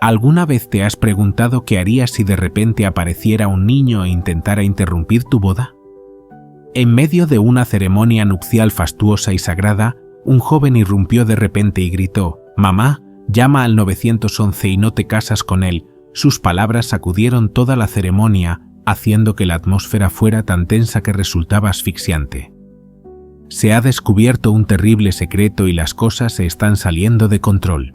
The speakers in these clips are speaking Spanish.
¿Alguna vez te has preguntado qué harías si de repente apareciera un niño e intentara interrumpir tu boda? En medio de una ceremonia nupcial fastuosa y sagrada, un joven irrumpió de repente y gritó: «Mamá, llama al 911 y no te casas con él». Sus palabras sacudieron toda la ceremonia, haciendo que la atmósfera fuera tan tensa que resultaba asfixiante. Se ha descubierto un terrible secreto y las cosas se están saliendo de control.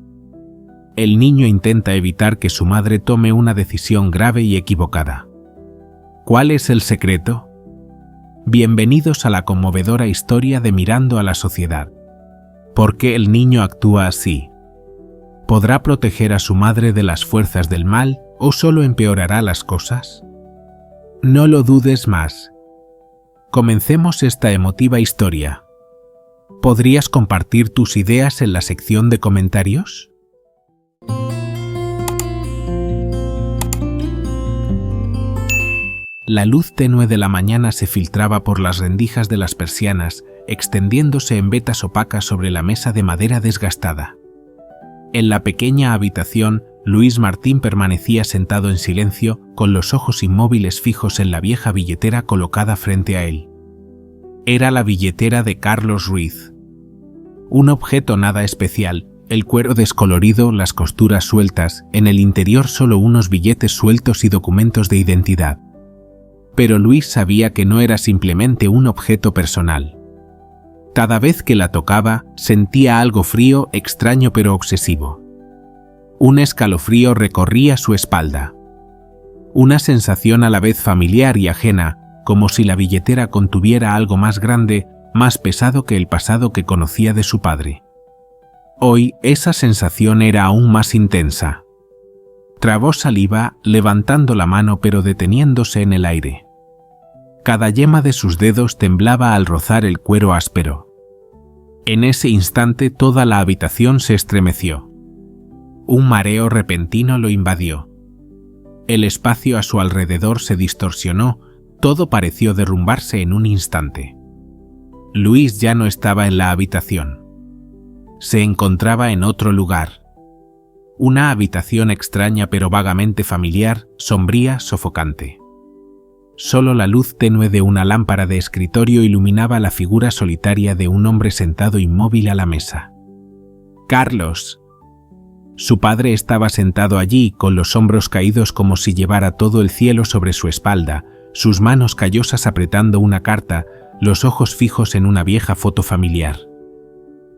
El niño intenta evitar que su madre tome una decisión grave y equivocada. ¿Cuál es el secreto? Bienvenidos a la conmovedora historia de Mirando a la Sociedad. ¿Por qué el niño actúa así? ¿Podrá proteger a su madre de las fuerzas del mal o solo empeorará las cosas? No lo dudes más. Comencemos esta emotiva historia. ¿Podrías compartir tus ideas en la sección de comentarios? La luz tenue de la mañana se filtraba por las rendijas de las persianas, extendiéndose en vetas opacas sobre la mesa de madera desgastada. En la pequeña habitación, Luis Martín permanecía sentado en silencio, con los ojos inmóviles fijos en la vieja billetera colocada frente a él. Era la billetera de Carlos Ruiz. Un objeto nada especial, el cuero descolorido, las costuras sueltas, en el interior solo unos billetes sueltos y documentos de identidad. Pero Luis sabía que no era simplemente un objeto personal. Cada vez que la tocaba, sentía algo frío, extraño pero obsesivo. Un escalofrío recorría su espalda. Una sensación a la vez familiar y ajena, como si la billetera contuviera algo más grande, más pesado que el pasado que conocía de su padre. Hoy esa sensación era aún más intensa. Tragó saliva, levantando la mano pero deteniéndose en el aire. Cada yema de sus dedos temblaba al rozar el cuero áspero. En ese instante toda la habitación se estremeció. Un mareo repentino lo invadió. El espacio a su alrededor se distorsionó, todo pareció derrumbarse en un instante. Luis ya no estaba en la habitación. Se encontraba en otro lugar. Una habitación extraña pero vagamente familiar, sombría, sofocante. Solo la luz tenue de una lámpara de escritorio iluminaba la figura solitaria de un hombre sentado inmóvil a la mesa. ¡Carlos! Su padre estaba sentado allí, con los hombros caídos como si llevara todo el cielo sobre su espalda, sus manos callosas apretando una carta, los ojos fijos en una vieja foto familiar.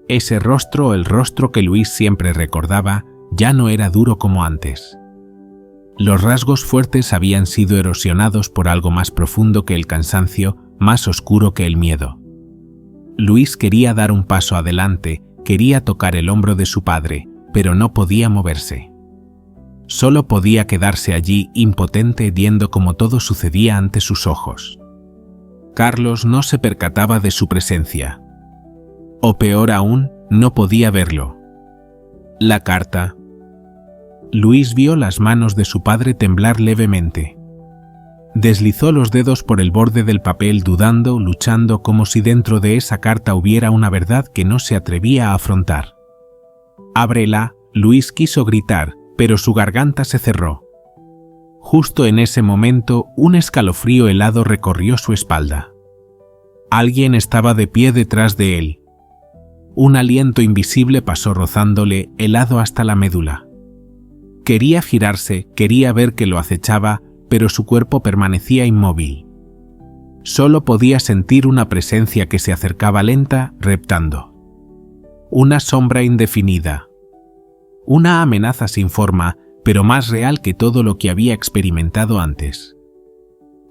Ese rostro, el rostro que Luis siempre recordaba, ya no era duro como antes. Los rasgos fuertes habían sido erosionados por algo más profundo que el cansancio, más oscuro que el miedo. Luis quería dar un paso adelante, quería tocar el hombro de su padre, pero no podía moverse. Solo podía quedarse allí impotente viendo cómo todo sucedía ante sus ojos. Carlos no se percataba de su presencia. O peor aún, no podía verlo. La carta. Luis vio las manos de su padre temblar levemente. Deslizó los dedos por el borde del papel dudando, luchando como si dentro de esa carta hubiera una verdad que no se atrevía a afrontar. «Ábrela», Luis quiso gritar, pero su garganta se cerró. Justo en ese momento, un escalofrío helado recorrió su espalda. Alguien estaba de pie detrás de él. Un aliento invisible pasó rozándole, helado hasta la médula. Quería girarse, quería ver que lo acechaba, pero su cuerpo permanecía inmóvil. Solo podía sentir una presencia que se acercaba lenta, reptando. Una sombra indefinida. Una amenaza sin forma, pero más real que todo lo que había experimentado antes.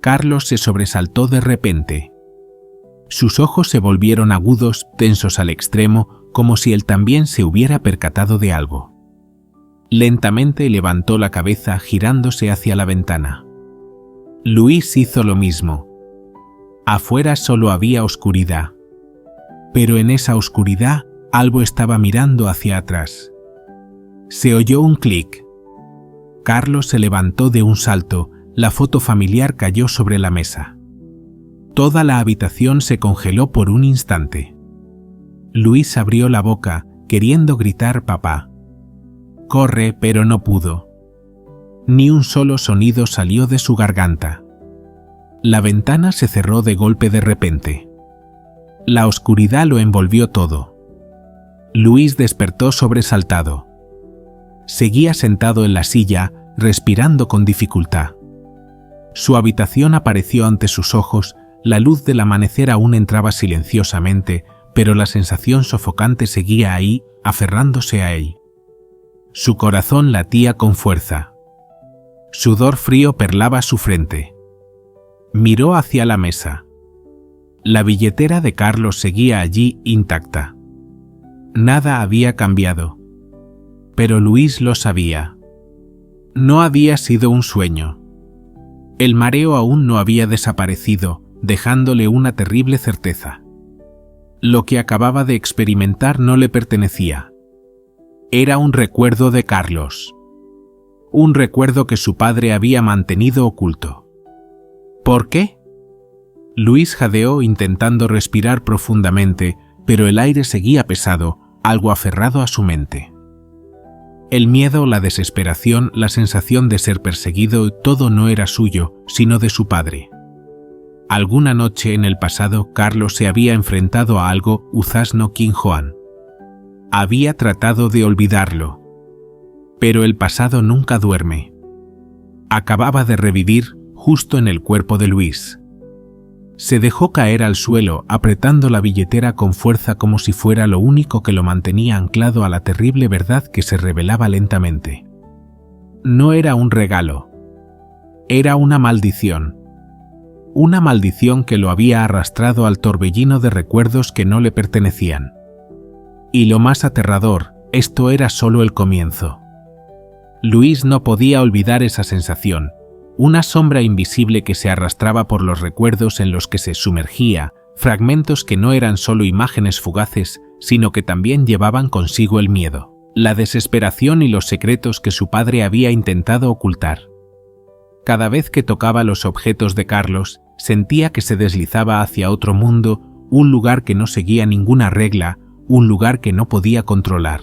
Carlos se sobresaltó de repente. Sus ojos se volvieron agudos, tensos al extremo, como si él también se hubiera percatado de algo. Lentamente levantó la cabeza girándose hacia la ventana. Luis hizo lo mismo. Afuera solo había oscuridad. Pero en esa oscuridad algo estaba mirando hacia atrás. Se oyó un clic. Carlos se levantó de un salto, la foto familiar cayó sobre la mesa. Toda la habitación se congeló por un instante. Luis abrió la boca, queriendo gritar papá. corre, pero no pudo. Ni un solo sonido salió de su garganta. La ventana se cerró de golpe de repente. La oscuridad lo envolvió todo. Luis despertó sobresaltado. Seguía sentado en la silla, respirando con dificultad. Su habitación apareció ante sus ojos, la luz del amanecer aún entraba silenciosamente, pero la sensación sofocante seguía ahí, aferrándose a él. Su corazón latía con fuerza. Sudor frío perlaba su frente. Miró hacia la mesa. La billetera de Carlos seguía allí intacta. Nada había cambiado. Pero Luis lo sabía. No había sido un sueño. El mareo aún no había desaparecido, dejándole una terrible certeza. Lo que acababa de experimentar no le pertenecía. Era un recuerdo de Carlos. Un recuerdo que su padre había mantenido oculto. ¿Por qué? Luis jadeó intentando respirar profundamente, pero el aire seguía pesado, algo aferrado a su mente. El miedo, la desesperación, la sensación de ser perseguido, todo no era suyo, sino de su padre. Alguna noche en el pasado, Carlos se había enfrentado a algo, quizás no King Juan. Había tratado de olvidarlo. Pero el pasado nunca duerme. Acababa de revivir justo en el cuerpo de Luis. Se dejó caer al suelo, apretando la billetera con fuerza como si fuera lo único que lo mantenía anclado a la terrible verdad que se revelaba lentamente. No era un regalo. Era una maldición. Una maldición que lo había arrastrado al torbellino de recuerdos que no le pertenecían. Y lo más aterrador, esto era solo el comienzo. Luis no podía olvidar esa sensación, una sombra invisible que se arrastraba por los recuerdos en los que se sumergía, fragmentos que no eran solo imágenes fugaces, sino que también llevaban consigo el miedo, la desesperación y los secretos que su padre había intentado ocultar. Cada vez que tocaba los objetos de Carlos, sentía que se deslizaba hacia otro mundo, un lugar que no seguía ninguna regla, un lugar que no podía controlar.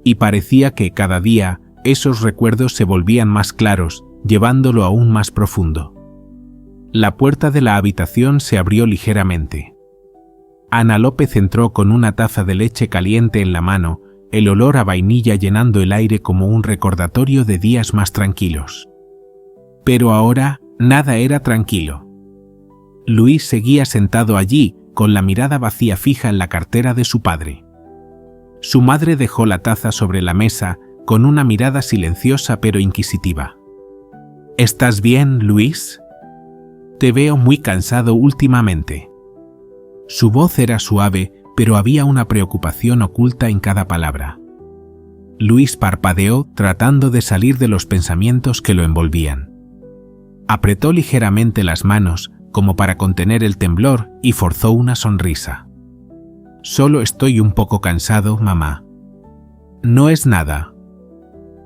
Y parecía que cada día esos recuerdos se volvían más claros, llevándolo aún más profundo. La puerta de la habitación se abrió ligeramente. Ana López entró con una taza de leche caliente en la mano, el olor a vainilla llenando el aire como un recordatorio de días más tranquilos. Pero ahora nada era tranquilo. Luis seguía sentado allí, con la mirada vacía fija en la cartera de su padre. Su madre dejó la taza sobre la mesa, con una mirada silenciosa pero inquisitiva. ¿Estás bien, Luis? Te veo muy cansado últimamente. Su voz era suave, pero había una preocupación oculta en cada palabra. Luis parpadeó tratando de salir de los pensamientos que lo envolvían. Apretó ligeramente las manos, como para contener el temblor, y forzó una sonrisa. Solo estoy un poco cansado, mamá. No es nada.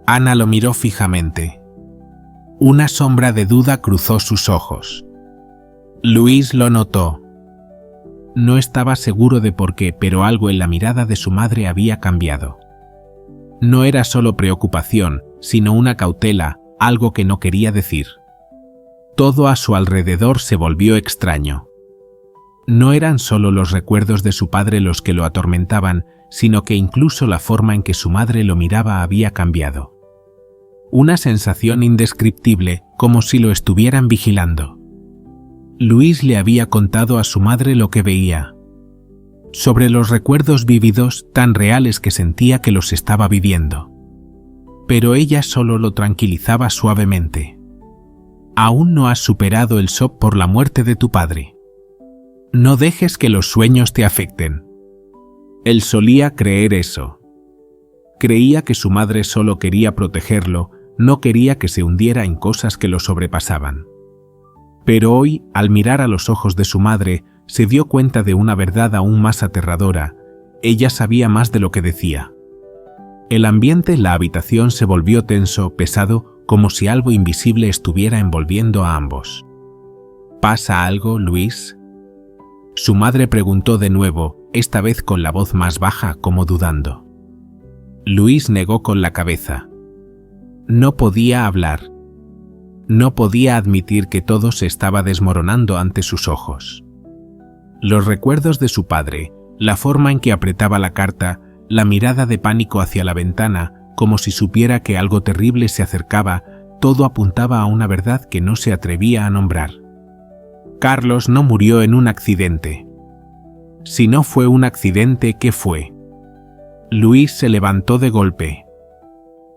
Ana lo miró fijamente. Una sombra de duda cruzó sus ojos. Luis lo notó. No estaba seguro de por qué, pero algo en la mirada de su madre había cambiado. No era solo preocupación, sino una cautela, algo que no quería decir. Todo a su alrededor se volvió extraño. No eran solo los recuerdos de su padre los que lo atormentaban, sino que incluso la forma en que su madre lo miraba había cambiado. Una sensación indescriptible, como si lo estuvieran vigilando. Luis le había contado a su madre lo que veía. Sobre los recuerdos vívidos tan reales que sentía que los estaba viviendo. Pero ella solo lo tranquilizaba suavemente. Aún no has superado el shock por la muerte de tu padre. No dejes que los sueños te afecten. Él solía creer eso. Creía que su madre solo quería protegerlo, no quería que se hundiera en cosas que lo sobrepasaban. Pero hoy, al mirar a los ojos de su madre, se dio cuenta de una verdad aún más aterradora. Ella sabía más de lo que decía. El ambiente en la habitación se volvió tenso, pesado, como si algo invisible estuviera envolviendo a ambos. ¿Pasa algo, Luis? Su madre preguntó de nuevo, esta vez con la voz más baja, como dudando. Luis negó con la cabeza. No podía hablar. No podía admitir que todo se estaba desmoronando ante sus ojos. Los recuerdos de su padre, la forma en que apretaba la carta, la mirada de pánico hacia la ventana, como si supiera que algo terrible se acercaba, todo apuntaba a una verdad que no se atrevía a nombrar. Carlos no murió en un accidente. Si no fue un accidente, ¿qué fue? Luis se levantó de golpe.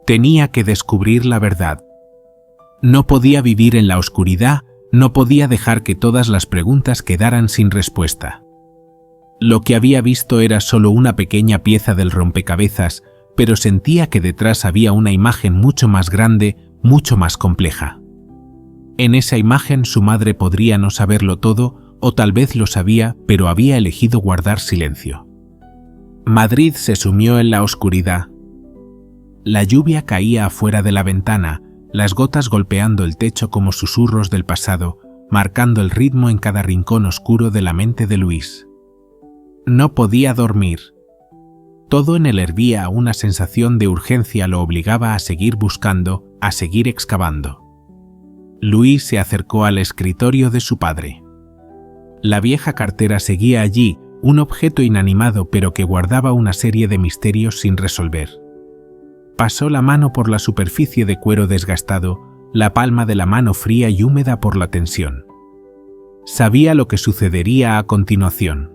Tenía que descubrir la verdad. No podía vivir en la oscuridad, no podía dejar que todas las preguntas quedaran sin respuesta. Lo que había visto era solo una pequeña pieza del rompecabezas, pero sentía que detrás había una imagen mucho más grande, mucho más compleja. En esa imagen su madre podría no saberlo todo, o tal vez lo sabía, pero había elegido guardar silencio. Madrid se sumió en la oscuridad. La lluvia caía afuera de la ventana, las gotas golpeando el techo como susurros del pasado, marcando el ritmo en cada rincón oscuro de la mente de Luis. No podía dormir. Todo en él hervía, una sensación de urgencia lo obligaba a seguir buscando, a seguir excavando. Luis se acercó al escritorio de su padre. La vieja cartera seguía allí, un objeto inanimado pero que guardaba una serie de misterios sin resolver. Pasó la mano por la superficie de cuero desgastado, la palma de la mano fría y húmeda por la tensión. Sabía lo que sucedería a continuación.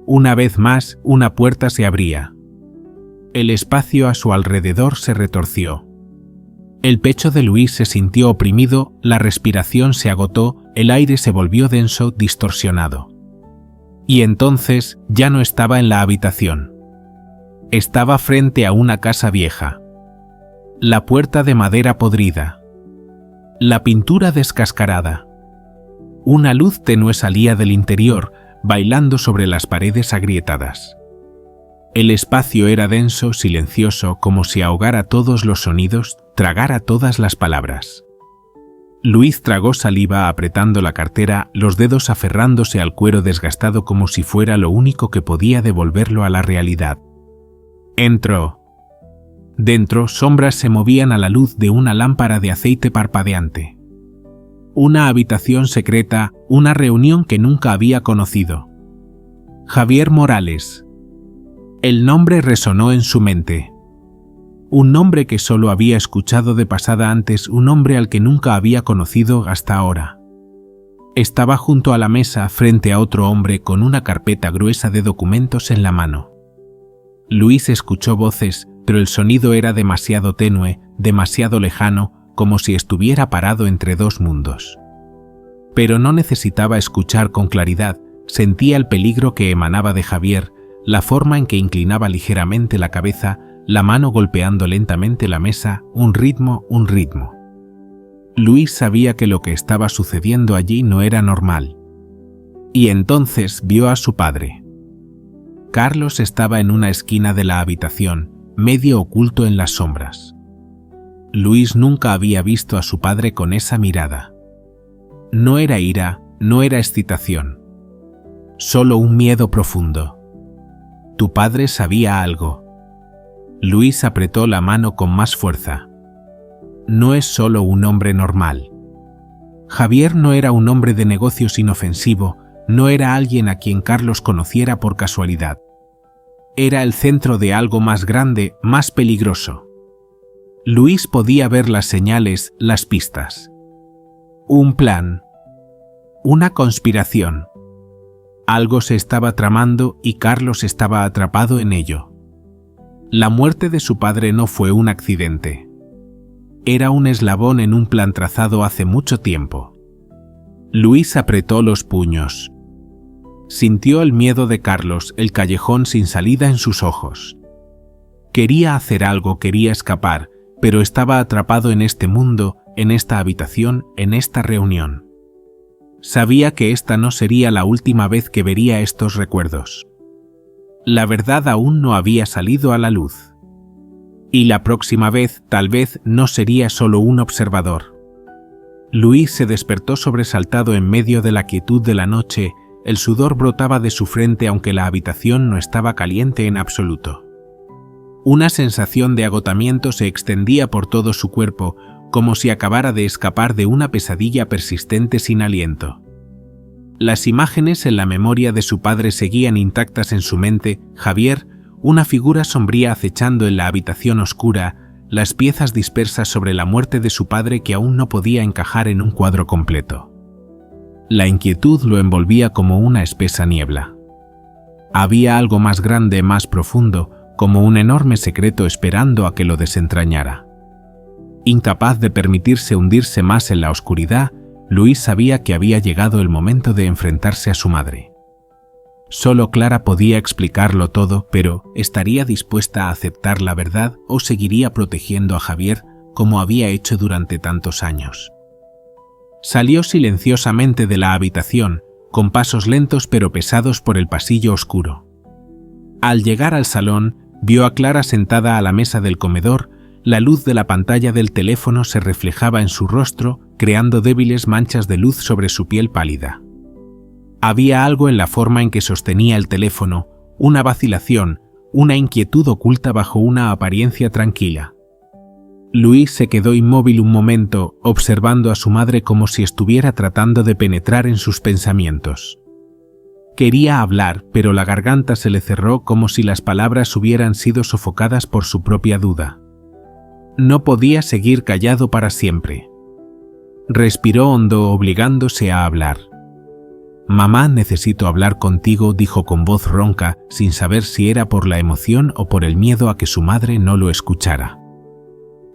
Una vez más, una puerta se abría. El espacio a su alrededor se retorció. El pecho de Luis se sintió oprimido, la respiración se agotó, el aire se volvió denso, distorsionado. Y entonces ya no estaba en la habitación. Estaba frente a una casa vieja. La puerta de madera podrida. La pintura descascarada. Una luz tenue salía del interior, bailando sobre las paredes agrietadas. El espacio era denso, silencioso, como si ahogara todos los sonidos, tragara todas las palabras. Luis tragó saliva apretando la cartera, los dedos aferrándose al cuero desgastado como si fuera lo único que podía devolverlo a la realidad. Entró. Dentro, sombras se movían a la luz de una lámpara de aceite parpadeante. Una habitación secreta, una reunión que nunca había conocido. Javier Morales. El nombre resonó en su mente. Un nombre que solo había escuchado de pasada antes, un hombre al que nunca había conocido hasta ahora. Estaba junto a la mesa frente a otro hombre con una carpeta gruesa de documentos en la mano. Luis escuchó voces, pero el sonido era demasiado tenue, demasiado lejano, como si estuviera parado entre dos mundos. Pero no necesitaba escuchar con claridad, sentía el peligro que emanaba de Javier, la forma en que inclinaba ligeramente la cabeza, la mano golpeando lentamente la mesa, un ritmo. Luis sabía que lo que estaba sucediendo allí no era normal. Y entonces vio a su padre. Carlos estaba en una esquina de la habitación, medio oculto en las sombras. Luis nunca había visto a su padre con esa mirada. No era ira, no era excitación. Solo un miedo profundo. Tu padre sabía algo. Luis apretó la mano con más fuerza. No es solo un hombre normal. Javier no era un hombre de negocios inofensivo, no era alguien a quien Carlos conociera por casualidad. Era el centro de algo más grande, más peligroso. Luis podía ver las señales, las pistas. Un plan. Una conspiración. Algo se estaba tramando y Carlos estaba atrapado en ello. La muerte de su padre no fue un accidente. Era un eslabón en un plan trazado hace mucho tiempo. Luis apretó los puños. Sintió el miedo de Carlos, el callejón sin salida en sus ojos. Quería hacer algo, quería escapar, pero estaba atrapado en este mundo, en esta habitación, en esta reunión. Sabía que esta no sería la última vez que vería estos recuerdos. La verdad aún no había salido a la luz. Y la próxima vez, tal vez, no sería solo un observador. Luis se despertó sobresaltado en medio de la quietud de la noche, el sudor brotaba de su frente aunque la habitación no estaba caliente en absoluto. Una sensación de agotamiento se extendía por todo su cuerpo, como si acabara de escapar de una pesadilla persistente sin aliento. Las imágenes en la memoria de su padre seguían intactas en su mente. Javier, una figura sombría acechando en la habitación oscura, las piezas dispersas sobre la muerte de su padre que aún no podía encajar en un cuadro completo. La inquietud lo envolvía como una espesa niebla. Había algo más grande, más profundo, como un enorme secreto esperando a que lo desentrañara. Incapaz de permitirse hundirse más en la oscuridad, Luis sabía que había llegado el momento de enfrentarse a su madre. Solo Clara podía explicarlo todo, pero ¿estaría dispuesta a aceptar la verdad o seguiría protegiendo a Javier como había hecho durante tantos años? Salió silenciosamente de la habitación, con pasos lentos pero pesados por el pasillo oscuro. Al llegar al salón, vio a Clara sentada a la mesa del comedor. La luz de la pantalla del teléfono se reflejaba en su rostro, creando débiles manchas de luz sobre su piel pálida. Había algo en la forma en que sostenía el teléfono, una vacilación, una inquietud oculta bajo una apariencia tranquila. Luis se quedó inmóvil un momento, observando a su madre como si estuviera tratando de penetrar en sus pensamientos. Quería hablar, pero la garganta se le cerró como si las palabras hubieran sido sofocadas por su propia duda. No podía seguir callado para siempre. Respiró hondo, obligándose a hablar. «Mamá, necesito hablar contigo», dijo con voz ronca, sin saber si era por la emoción o por el miedo a que su madre no lo escuchara.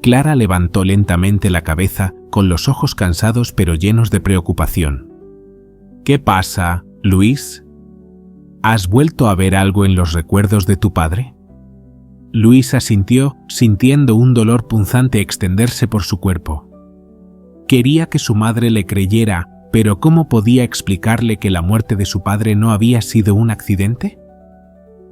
Clara levantó lentamente la cabeza, con los ojos cansados pero llenos de preocupación. «¿Qué pasa, Luis? ¿Has vuelto a ver algo en los recuerdos de tu padre?» Luis asintió, sintiendo un dolor punzante extenderse por su cuerpo. Quería que su madre le creyera, pero ¿cómo podía explicarle que la muerte de su padre no había sido un accidente?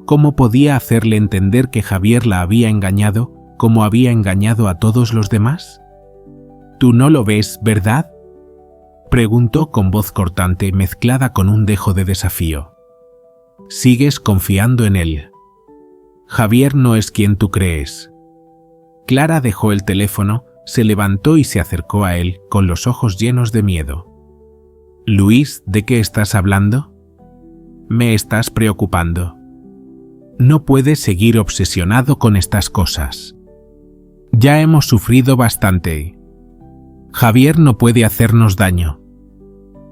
¿Cómo podía hacerle entender que Javier la había engañado, como había engañado a todos los demás? «Tú no lo ves, ¿verdad?», preguntó con voz cortante, mezclada con un dejo de desafío. «¿Sigues confiando en él? Javier no es quien tú crees». Clara dejó el teléfono, se levantó y se acercó a él, con los ojos llenos de miedo. «Luis, ¿de qué estás hablando? Me estás preocupando. No puedes seguir obsesionado con estas cosas. Ya hemos sufrido bastante. Javier no puede hacernos daño».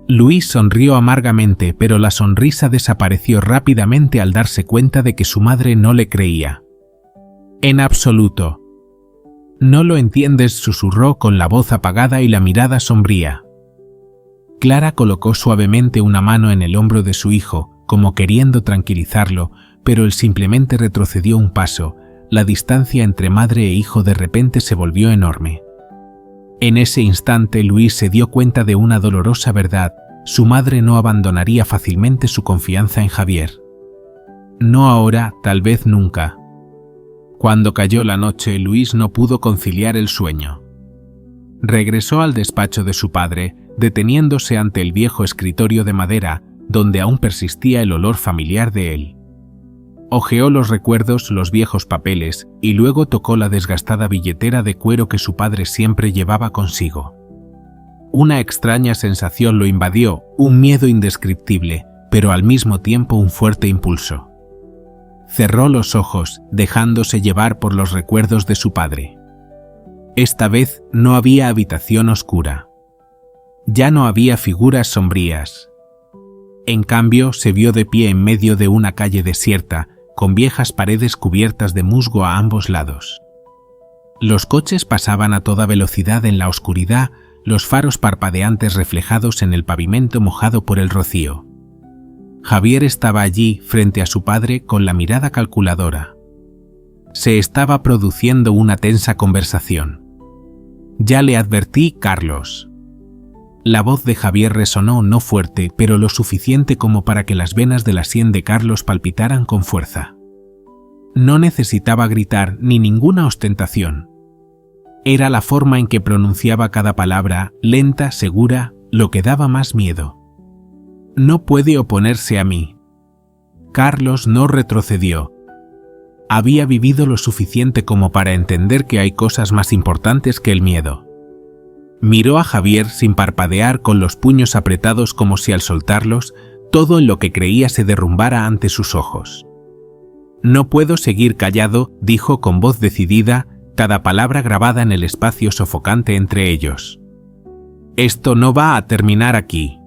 Luis sonrió amargamente, pero la sonrisa desapareció rápidamente al darse cuenta de que su madre no le creía. «En absoluto. No lo entiendes», susurró con la voz apagada y la mirada sombría. Clara colocó suavemente una mano en el hombro de su hijo, como queriendo tranquilizarlo, pero él simplemente retrocedió un paso. La distancia entre madre e hijo de repente se volvió enorme. En ese instante Luis se dio cuenta de una dolorosa verdad: su madre no abandonaría fácilmente su confianza en Javier. No ahora, tal vez nunca. Cuando cayó la noche, Luis no pudo conciliar el sueño. Regresó al despacho de su padre, deteniéndose ante el viejo escritorio de madera, donde aún persistía el olor familiar de él. Hojeó los recuerdos, los viejos papeles, y luego tocó la desgastada billetera de cuero que su padre siempre llevaba consigo. Una extraña sensación lo invadió, un miedo indescriptible, pero al mismo tiempo un fuerte impulso. Cerró los ojos, dejándose llevar por los recuerdos de su padre. Esta vez no había habitación oscura. Ya no había figuras sombrías. En cambio, se vio de pie en medio de una calle desierta, con viejas paredes cubiertas de musgo a ambos lados. Los coches pasaban a toda velocidad en la oscuridad, los faros parpadeantes reflejados en el pavimento mojado por el rocío. Javier estaba allí, frente a su padre, con la mirada calculadora. Se estaba produciendo una tensa conversación. «Ya le advertí, Carlos». La voz de Javier resonó no fuerte, pero lo suficiente como para que las venas de la sien de Carlos palpitaran con fuerza. No necesitaba gritar ni ninguna ostentación. Era la forma en que pronunciaba cada palabra, lenta, segura, lo que daba más miedo. «No puede oponerse a mí». Carlos no retrocedió. Había vivido lo suficiente como para entender que hay cosas más importantes que el miedo. Miró a Javier sin parpadear, con los puños apretados como si al soltarlos, todo en lo que creía se derrumbara ante sus ojos. «No puedo seguir callado», dijo con voz decidida, cada palabra grabada en el espacio sofocante entre ellos. «Esto no va a terminar aquí».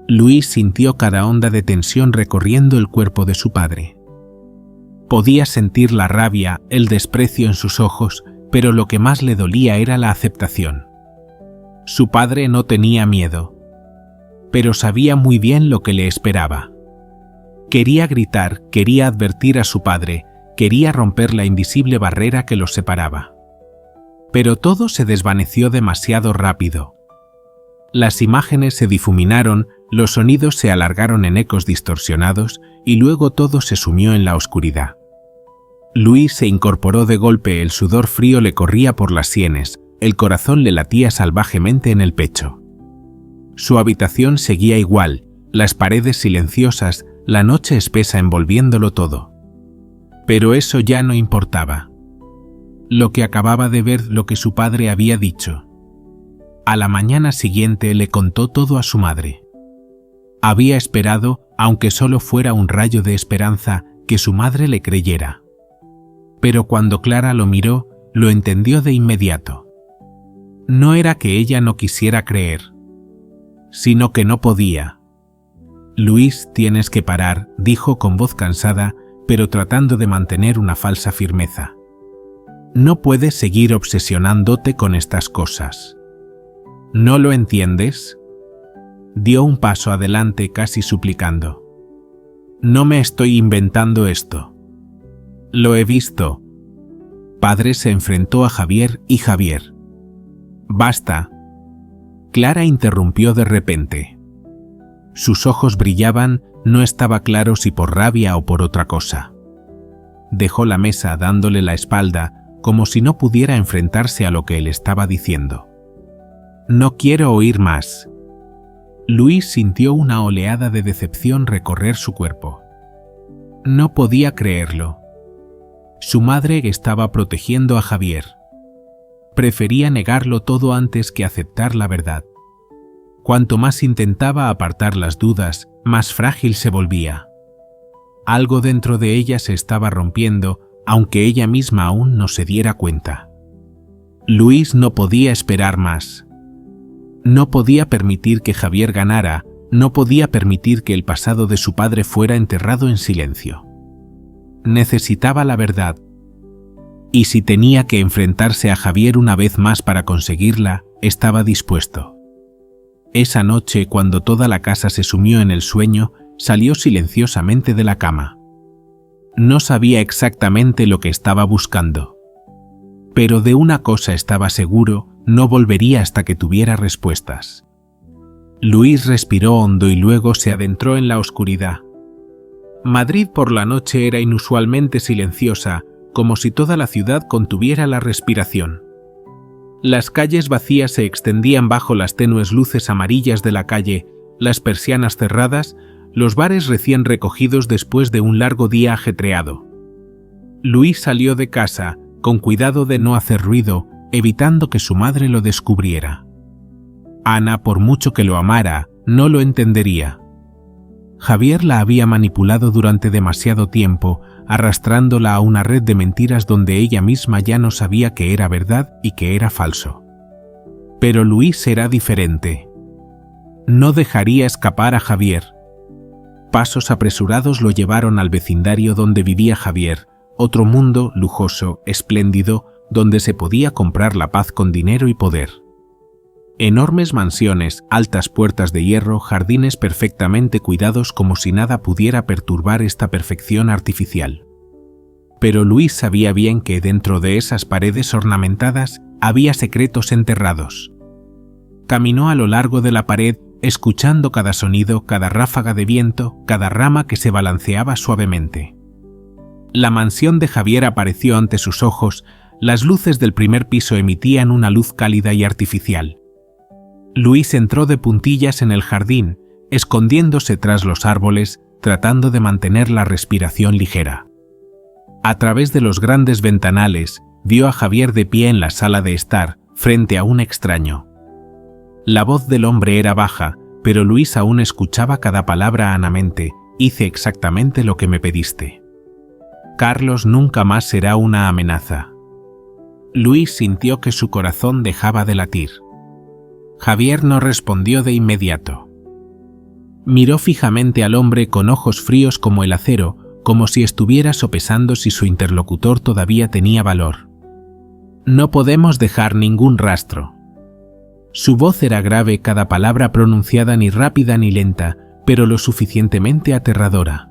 Luis sintió cada onda de tensión recorriendo el cuerpo de su padre. Podía sentir la rabia, el desprecio en sus ojos, pero lo que más le dolía era la aceptación. Su padre no tenía miedo, pero sabía muy bien lo que le esperaba. Quería gritar, quería advertir a su padre, quería romper la invisible barrera que los separaba. Pero todo se desvaneció demasiado rápido. Las imágenes se difuminaron, los sonidos se alargaron en ecos distorsionados y luego todo se sumió en la oscuridad. Luis se incorporó de golpe, el sudor frío le corría por las sienes, el corazón le latía salvajemente en el pecho. Su habitación seguía igual, las paredes silenciosas, la noche espesa envolviéndolo todo. Pero eso ya no importaba. Lo que acababa de ver, lo que su padre había dicho. A la mañana siguiente le contó todo a su madre. Había esperado, aunque solo fuera un rayo de esperanza, que su madre le creyera. Pero cuando Clara lo miró, lo entendió de inmediato. No era que ella no quisiera creer, sino que no podía. «Luis, tienes que parar», dijo con voz cansada, pero tratando de mantener una falsa firmeza. «No puedes seguir obsesionándote con estas cosas. ¿No lo entiendes?». Dio un paso adelante, casi suplicando. «No me estoy inventando esto. Lo he visto». Padre se enfrentó a Javier y Javier. «Basta». Clara interrumpió de repente. Sus ojos brillaban, no estaba claro si por rabia o por otra cosa. Dejó la mesa dándole la espalda, como si no pudiera enfrentarse a lo que él estaba diciendo. «No quiero oír más». Luis sintió una oleada de decepción recorrer su cuerpo. No podía creerlo. Su madre estaba protegiendo a Javier. Prefería negarlo todo antes que aceptar la verdad. Cuanto más intentaba apartar las dudas, más frágil se volvía. Algo dentro de ella se estaba rompiendo, aunque ella misma aún no se diera cuenta. Luis no podía esperar más. No podía permitir que Javier ganara, no podía permitir que el pasado de su padre fuera enterrado en silencio. Necesitaba la verdad. Y si tenía que enfrentarse a Javier una vez más para conseguirla, estaba dispuesto. Esa noche, cuando toda la casa se sumió en el sueño, salió silenciosamente de la cama. No sabía exactamente lo que estaba buscando. Pero de una cosa estaba seguro, no volvería hasta que tuviera respuestas. Luis respiró hondo y luego se adentró en la oscuridad. Madrid por la noche era inusualmente silenciosa, como si toda la ciudad contuviera la respiración. Las calles vacías se extendían bajo las tenues luces amarillas de la calle, las persianas cerradas, los bares recién recogidos después de un largo día ajetreado. Luis salió de casa, con cuidado de no hacer ruido, evitando que su madre lo descubriera. Ana, por mucho que lo amara, no lo entendería. Javier la había manipulado durante demasiado tiempo, arrastrándola a una red de mentiras donde ella misma ya no sabía qué era verdad y qué era falso. Pero Luis era diferente. No dejaría escapar a Javier. Pasos apresurados lo llevaron al vecindario donde vivía Javier, otro mundo lujoso, espléndido, donde se podía comprar la paz con dinero y poder. Enormes mansiones, altas puertas de hierro, jardines perfectamente cuidados como si nada pudiera perturbar esta perfección artificial. Pero Luis sabía bien que dentro de esas paredes ornamentadas había secretos enterrados. Caminó a lo largo de la pared, escuchando cada sonido, cada ráfaga de viento, cada rama que se balanceaba suavemente. La mansión de Javier apareció ante sus ojos, las luces del primer piso emitían una luz cálida y artificial. Luis entró de puntillas en el jardín, escondiéndose tras los árboles, tratando de mantener la respiración ligera. A través de los grandes ventanales, vio a Javier de pie en la sala de estar, frente a un extraño. La voz del hombre era baja, pero Luis aún escuchaba cada palabra anamente. Hice exactamente lo que me pediste. Carlos nunca más será una amenaza. Luis sintió que su corazón dejaba de latir. Javier no respondió de inmediato. Miró fijamente al hombre con ojos fríos como el acero, como si estuviera sopesando si su interlocutor todavía tenía valor. No podemos dejar ningún rastro. Su voz era grave, cada palabra pronunciada ni rápida ni lenta, pero lo suficientemente aterradora.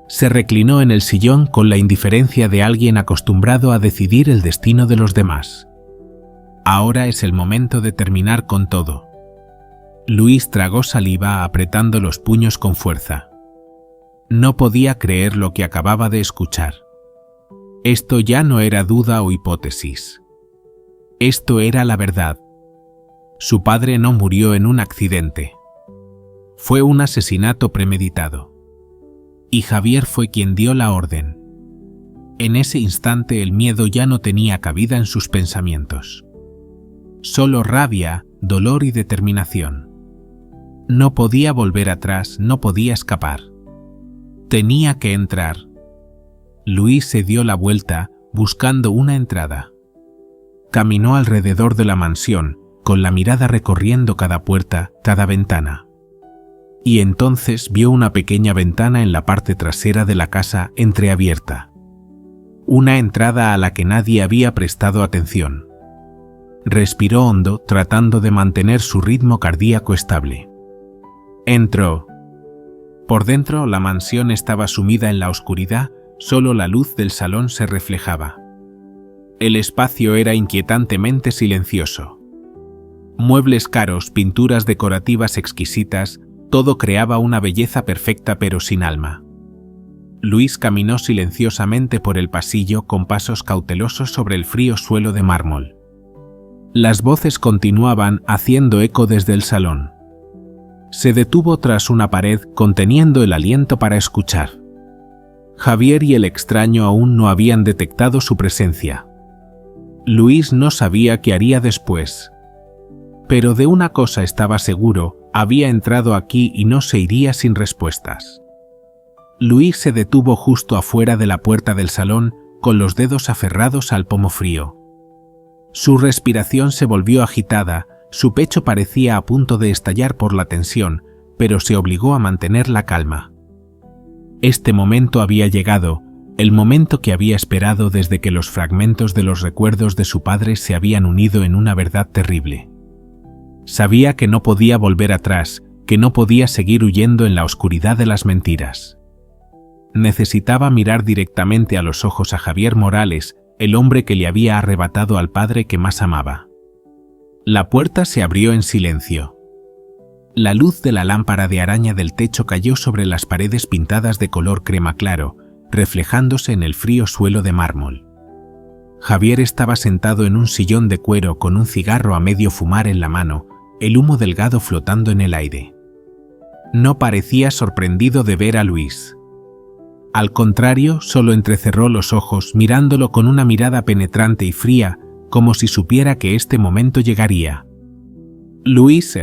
Se reclinó en el sillón con la indiferencia de alguien acostumbrado a decidir el destino de los demás. Ahora es el momento de terminar con todo. Luis tragó saliva apretando los puños con fuerza. No podía creer lo que acababa de escuchar. Esto ya no era duda o hipótesis. Esto era la verdad. Su padre no murió en un accidente. Fue un asesinato premeditado. Y Javier fue quien dio la orden. En ese instante el miedo ya no tenía cabida en sus pensamientos. Solo rabia, dolor y determinación. No podía volver atrás, no podía escapar. Tenía que entrar. Luis se dio la vuelta, buscando una entrada. Caminó alrededor de la mansión, con la mirada recorriendo cada puerta, cada ventana. Y entonces vio una pequeña ventana en la parte trasera de la casa entreabierta. Una entrada a la que nadie había prestado atención. Respiró hondo, tratando de mantener su ritmo cardíaco estable. Entró. Por dentro, la mansión estaba sumida en la oscuridad, solo la luz del salón se reflejaba. El espacio era inquietantemente silencioso. Muebles caros, pinturas decorativas exquisitas, todo creaba una belleza perfecta pero sin alma. Luis caminó silenciosamente por el pasillo con pasos cautelosos sobre el frío suelo de mármol. Las voces continuaban haciendo eco desde el salón. Se detuvo tras una pared, conteniendo el aliento para escuchar. Javier y el extraño aún no habían detectado su presencia. Luis no sabía qué haría después. Pero de una cosa estaba seguro, había entrado aquí y no se iría sin respuestas. Luis se detuvo justo afuera de la puerta del salón, con los dedos aferrados al pomo frío. Su respiración se volvió agitada, su pecho parecía a punto de estallar por la tensión, pero se obligó a mantener la calma. Este momento había llegado, el momento que había esperado desde que los fragmentos de los recuerdos de su padre se habían unido en una verdad terrible. Sabía que no podía volver atrás, que no podía seguir huyendo en la oscuridad de las mentiras. Necesitaba mirar directamente a los ojos a Javier Morales, el hombre que le había arrebatado al padre que más amaba. La puerta se abrió en silencio. La luz de la lámpara de araña del techo cayó sobre las paredes pintadas de color crema claro, reflejándose en el frío suelo de mármol. Javier estaba sentado en un sillón de cuero con un cigarro a medio fumar en la mano, el humo delgado flotando en el aire. No parecía sorprendido de ver a Luis. Al contrario, solo entrecerró los ojos, mirándolo con una mirada penetrante y fría, como si supiera que este momento llegaría. «Luis».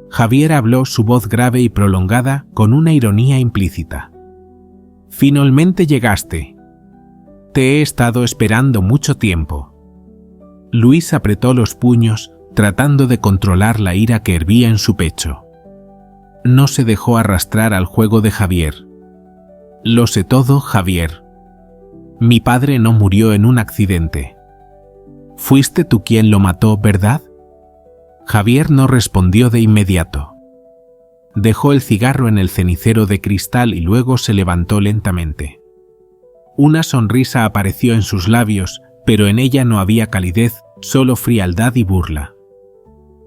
Javier habló, su voz grave y prolongada, con una ironía implícita. «Finalmente llegaste. Te he estado esperando mucho tiempo». Luis apretó los puños, tratando de controlar la ira que hervía en su pecho. No se dejó arrastrar al juego de Javier. «Lo sé todo, Javier. Mi padre no murió en un accidente. Fuiste tú quien lo mató, ¿verdad?» Javier no respondió de inmediato. Dejó el cigarro en el cenicero de cristal y luego se levantó lentamente. Una sonrisa apareció en sus labios, pero en ella no había calidez, solo frialdad y burla.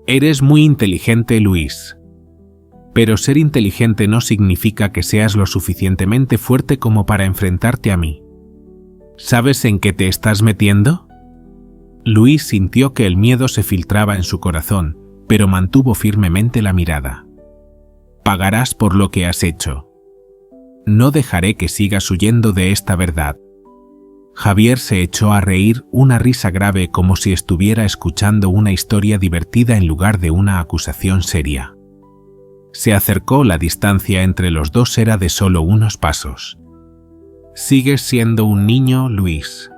«Eres muy inteligente, Luis. Pero ser inteligente no significa que seas lo suficientemente fuerte como para enfrentarte a mí. ¿Sabes en qué te estás metiendo?» Luis sintió que el miedo se filtraba en su corazón, pero mantuvo firmemente la mirada. «Pagarás por lo que has hecho». no dejaré que sigas huyendo de esta verdad. Javier se echó a reír, una risa grave como si estuviera escuchando una historia divertida en lugar de una acusación seria. Se acercó, la distancia entre los dos era de solo unos pasos. Sigues siendo un niño, Luis.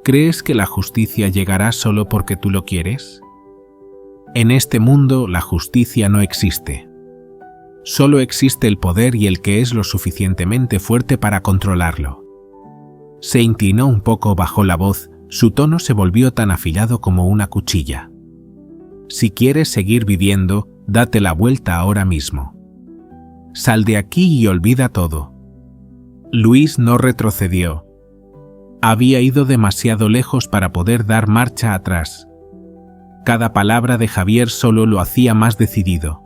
¿Crees que la justicia llegará solo porque tú lo quieres? En este mundo la justicia no existe. Solo existe el poder y el que es lo suficientemente fuerte para controlarlo. Se inclinó un poco, bajó la voz, su tono se volvió tan afilado como una cuchilla. Si quieres seguir viviendo, date la vuelta ahora mismo. Sal de aquí y olvida todo. Luis no retrocedió. Había ido demasiado lejos para poder dar marcha atrás. Cada palabra de Javier solo lo hacía más decidido.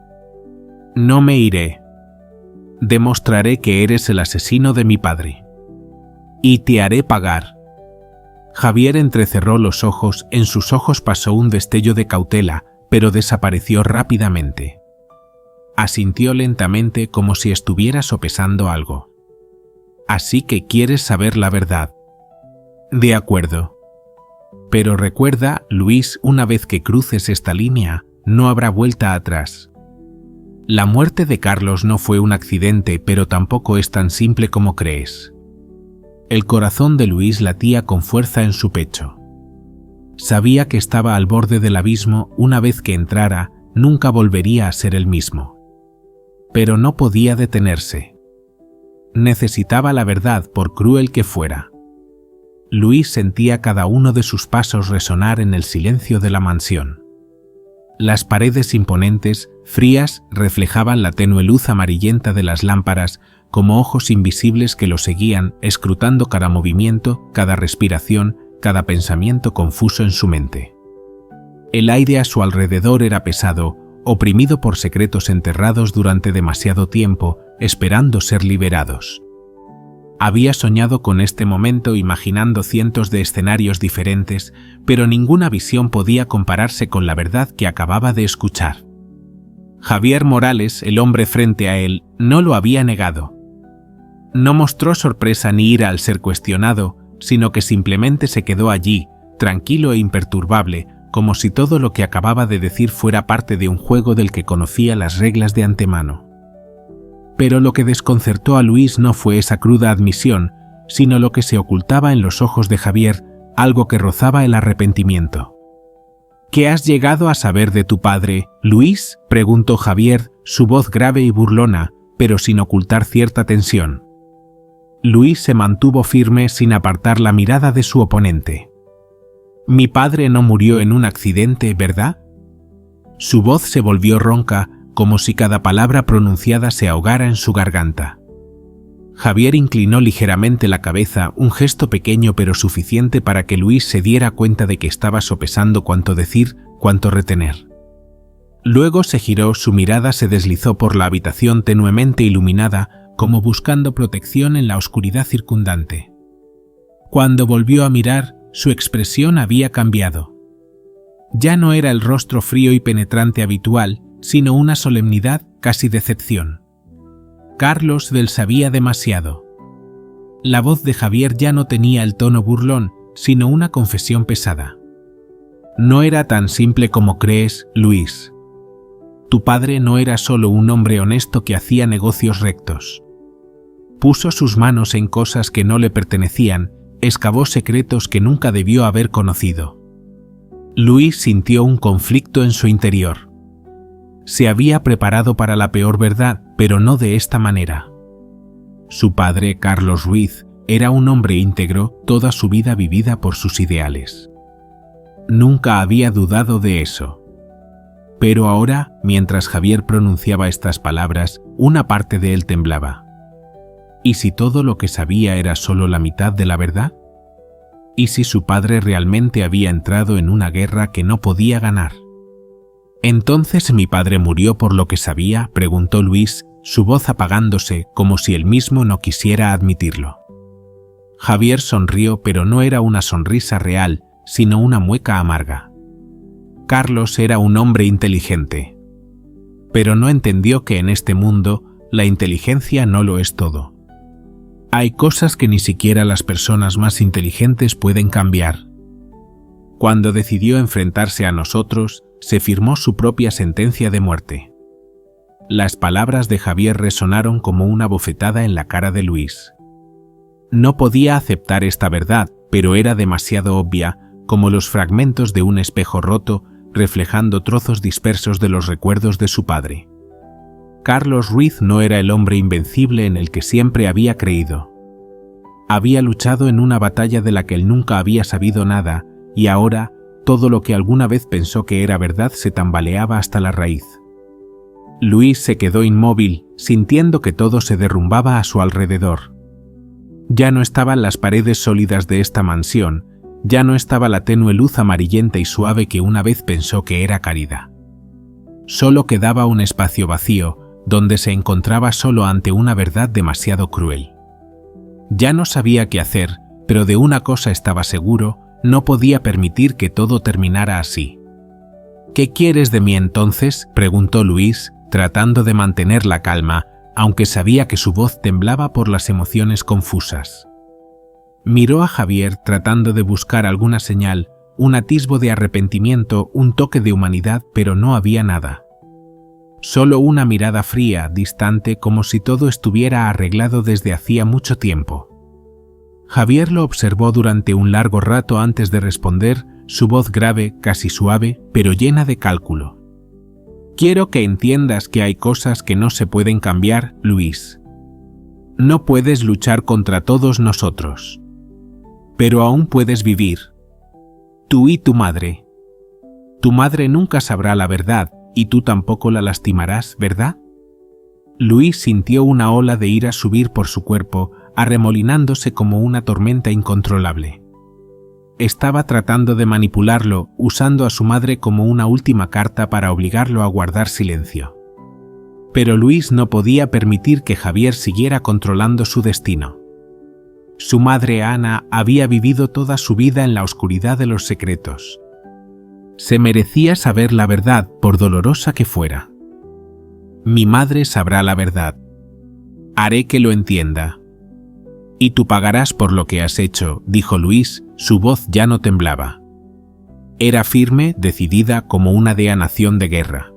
No me iré. Demostraré que eres el asesino de mi padre. Y te haré pagar. Javier entrecerró los ojos, en sus ojos pasó un destello de cautela, pero desapareció rápidamente. Asintió lentamente como si estuviera sopesando algo. Así que quieres saber la verdad. De acuerdo. Pero recuerda, Luis, una vez que cruces esta línea, no habrá vuelta atrás. La muerte de Carlos no fue un accidente, pero tampoco es tan simple como crees. El corazón de Luis latía con fuerza en su pecho. Sabía que estaba al borde del abismo, una vez que entrara, nunca volvería a ser el mismo. Pero no podía detenerse. Necesitaba la verdad, por cruel que fuera. Luis sentía cada uno de sus pasos resonar en el silencio de la mansión. Las paredes imponentes, frías, reflejaban la tenue luz amarillenta de las lámparas, como ojos invisibles que lo seguían, escrutando cada movimiento, cada respiración, cada pensamiento confuso en su mente. El aire a su alrededor era pesado, oprimido por secretos enterrados durante demasiado tiempo, esperando ser liberados. Había soñado con este momento, imaginando cientos de escenarios diferentes, pero ninguna visión podía compararse con la verdad que acababa de escuchar. Javier Morales, el hombre frente a él, no lo había negado. No mostró sorpresa ni ira al ser cuestionado, sino que simplemente se quedó allí, tranquilo e imperturbable, como si todo lo que acababa de decir fuera parte de un juego del que conocía las reglas de antemano. Pero lo que desconcertó a Luis no fue esa cruda admisión, sino lo que se ocultaba en los ojos de Javier, algo que rozaba el arrepentimiento. ¿Qué has llegado a saber de tu padre, Luis?, preguntó Javier, su voz grave y burlona, pero sin ocultar cierta tensión. Luis se mantuvo firme sin apartar la mirada de su oponente. «Mi padre no murió en un accidente, ¿verdad?» Su voz se volvió ronca, como si cada palabra pronunciada se ahogara en su garganta. Javier inclinó ligeramente la cabeza, un gesto pequeño pero suficiente para que Luis se diera cuenta de que estaba sopesando cuánto decir, cuánto retener. Luego se giró, su mirada se deslizó por la habitación tenuemente iluminada, como buscando protección en la oscuridad circundante. Cuando volvió a mirar, su expresión había cambiado. Ya no era el rostro frío y penetrante habitual, sino una solemnidad, casi decepción. Carlos Del sabía demasiado. La voz de Javier ya no tenía el tono burlón, sino una confesión pesada. No era tan simple como crees, Luis. Tu padre no era solo un hombre honesto que hacía negocios rectos. Puso sus manos en cosas que no le pertenecían, excavó secretos que nunca debió haber conocido. Luis sintió un conflicto en su interior. Se había preparado para la peor verdad, pero no de esta manera. Su padre, Carlos Ruiz, era un hombre íntegro, toda su vida vivida por sus ideales. Nunca había dudado de eso. Pero ahora, mientras Javier pronunciaba estas palabras, una parte de él temblaba. ¿Y si todo lo que sabía era solo la mitad de la verdad? ¿Y si su padre realmente había entrado en una guerra que no podía ganar? ¿Entonces mi padre murió por lo que sabía?, preguntó Luis, su voz apagándose como si él mismo no quisiera admitirlo. Javier sonrió, pero no era una sonrisa real, sino una mueca amarga. Carlos era un hombre inteligente, pero no entendió que en este mundo la inteligencia no lo es todo. Hay cosas que ni siquiera las personas más inteligentes pueden cambiar. Cuando decidió enfrentarse a nosotros, se firmó su propia sentencia de muerte. Las palabras de Javier resonaron como una bofetada en la cara de Luis. No podía aceptar esta verdad, pero era demasiado obvia, como los fragmentos de un espejo roto reflejando trozos dispersos de los recuerdos de su padre. Carlos Ruiz no era el hombre invencible en el que siempre había creído. Había luchado en una batalla de la que él nunca había sabido nada, y ahora todo lo que alguna vez pensó que era verdad se tambaleaba hasta la raíz. Luis se quedó inmóvil, sintiendo que todo se derrumbaba a su alrededor. Ya no estaban las paredes sólidas de esta mansión, ya no estaba la tenue luz amarillenta y suave que una vez pensó que era Caridad. Solo quedaba un espacio vacío, donde se encontraba solo ante una verdad demasiado cruel. Ya no sabía qué hacer, pero de una cosa estaba seguro: no podía permitir que todo terminara así. «¿Qué quieres de mí entonces?», preguntó Luis, tratando de mantener la calma, aunque sabía que su voz temblaba por las emociones confusas. Miró a Javier tratando de buscar alguna señal, un atisbo de arrepentimiento, un toque de humanidad, pero no había nada. Solo una mirada fría, distante, como si todo estuviera arreglado desde hacía mucho tiempo. Javier lo observó durante un largo rato antes de responder, su voz grave, casi suave, pero llena de cálculo. «Quiero que entiendas que hay cosas que no se pueden cambiar, Luis. No puedes luchar contra todos nosotros. Pero aún puedes vivir. Tú y tu madre. Tu madre nunca sabrá la verdad, y tú tampoco la lastimarás, ¿verdad?» Luis sintió una ola de ira subir por su cuerpo, arremolinándose como una tormenta incontrolable. Estaba tratando de manipularlo, usando a su madre como una última carta para obligarlo a guardar silencio. Pero Luis no podía permitir que Javier siguiera controlando su destino. Su madre Ana había vivido toda su vida en la oscuridad de los secretos. Se merecía saber la verdad, por dolorosa que fuera. «Mi madre sabrá la verdad. Haré que lo entienda. Y tú pagarás por lo que has hecho», dijo Luis, su voz ya no temblaba. Era firme, decidida, como una dea nación de guerra.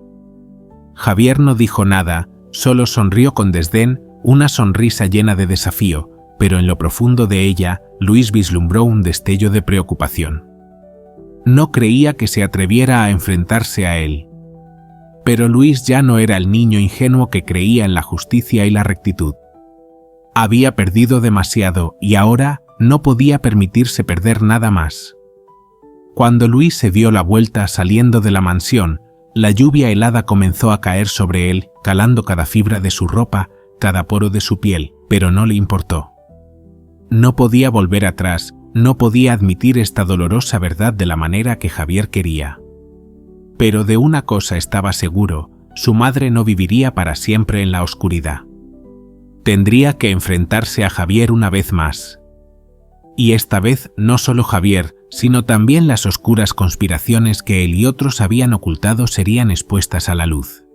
Javier no dijo nada, solo sonrió con desdén, una sonrisa llena de desafío, pero en lo profundo de ella, Luis vislumbró un destello de preocupación. No creía que se atreviera a enfrentarse a él. Pero Luis ya no era el niño ingenuo que creía en la justicia y la rectitud. Había perdido demasiado y ahora no podía permitirse perder nada más. Cuando Luis se dio la vuelta saliendo de la mansión, la lluvia helada comenzó a caer sobre él, calando cada fibra de su ropa, cada poro de su piel, pero no le importó. No podía volver atrás, no podía admitir esta dolorosa verdad de la manera que Javier quería. Pero de una cosa estaba seguro: su madre no viviría para siempre en la oscuridad. Tendría que enfrentarse a Javier una vez más. Y esta vez no solo Javier, sino también las oscuras conspiraciones que él y otros habían ocultado serían expuestas a la luz.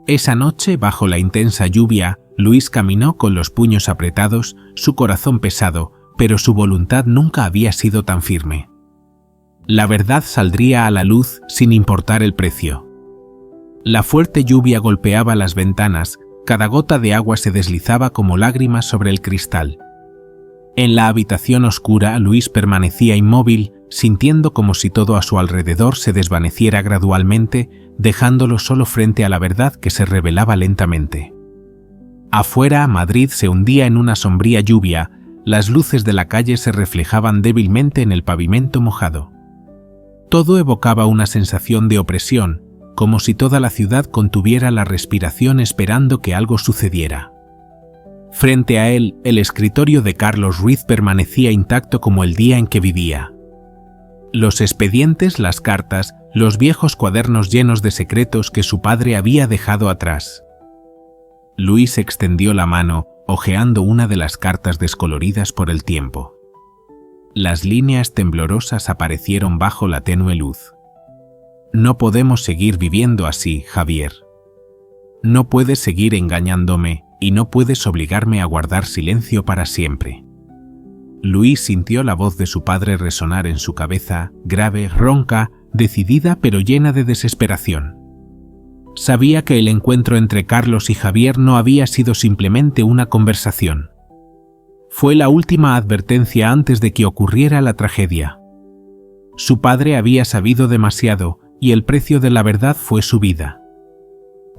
Esa noche, bajo la intensa lluvia, Luis caminó con los puños apretados, su corazón pesado, pero su voluntad nunca había sido tan firme. La verdad saldría a la luz sin importar el precio. La fuerte lluvia golpeaba las ventanas, cada gota de agua se deslizaba como lágrimas sobre el cristal. En la habitación oscura, Luis permanecía inmóvil, sintiendo como si todo a su alrededor se desvaneciera gradualmente, dejándolo solo frente a la verdad que se revelaba lentamente. Afuera, Madrid se hundía en una sombría lluvia, las luces de la calle se reflejaban débilmente en el pavimento mojado. Todo evocaba una sensación de opresión, como si toda la ciudad contuviera la respiración esperando que algo sucediera. Frente a él, el escritorio de Carlos Ruiz permanecía intacto como el día en que vivía. Los expedientes, las cartas, los viejos cuadernos llenos de secretos que su padre había dejado atrás. Luis extendió la mano, hojeando una de las cartas descoloridas por el tiempo. Las líneas temblorosas aparecieron bajo la tenue luz. «No podemos seguir viviendo así, Javier. No puedes seguir engañándome, y no puedes obligarme a guardar silencio para siempre. Luis sintió la voz de su padre resonar en su cabeza, grave, ronca, decidida pero llena de desesperación. Sabía que el encuentro entre Carlos y Javier no había sido simplemente una conversación. Fue la última advertencia antes de que ocurriera la tragedia. Su padre había sabido demasiado y el precio de la verdad fue su vida.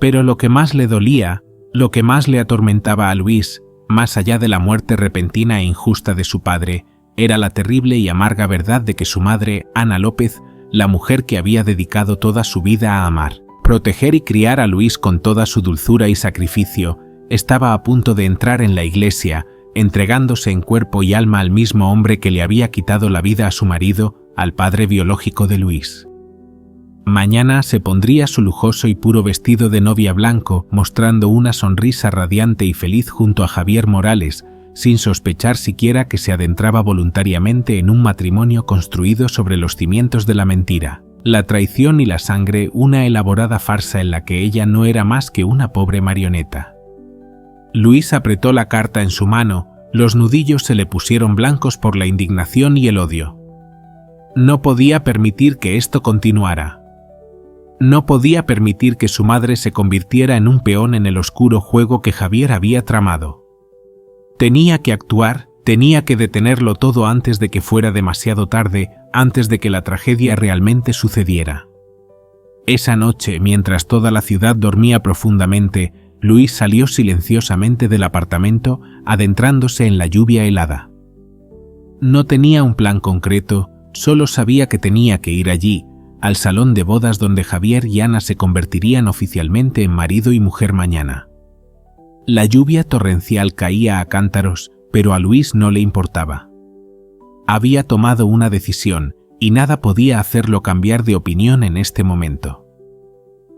Pero lo que más le dolía, lo que más le atormentaba a Luis, más allá de la muerte repentina e injusta de su padre, era la terrible y amarga verdad de que su madre, Ana López, la mujer que había dedicado toda su vida a amar, proteger y criar a Luis con toda su dulzura y sacrificio, estaba a punto de entrar en la iglesia, entregándose en cuerpo y alma al mismo hombre que le había quitado la vida a su marido, al padre biológico de Luis. Mañana se pondría su lujoso y puro vestido de novia blanco, mostrando una sonrisa radiante y feliz junto a Javier Morales, sin sospechar siquiera que se adentraba voluntariamente en un matrimonio construido sobre los cimientos de la mentira, la traición y la sangre, una elaborada farsa en la que ella no era más que una pobre marioneta. Luis apretó la carta en su mano, los nudillos se le pusieron blancos por la indignación y el odio. No podía permitir que esto continuara. No podía permitir que su madre se convirtiera en un peón en el oscuro juego que Javier había tramado. Tenía que actuar, tenía que detenerlo todo antes de que fuera demasiado tarde, antes de que la tragedia realmente sucediera. Esa noche, mientras toda la ciudad dormía profundamente, Luis salió silenciosamente del apartamento, adentrándose en la lluvia helada. No tenía un plan concreto, solo sabía que tenía que ir allí, al salón de bodas donde Javier y Ana se convertirían oficialmente en marido y mujer mañana. La lluvia torrencial caía a cántaros, pero a Luis no le importaba. Había tomado una decisión y nada podía hacerlo cambiar de opinión en este momento.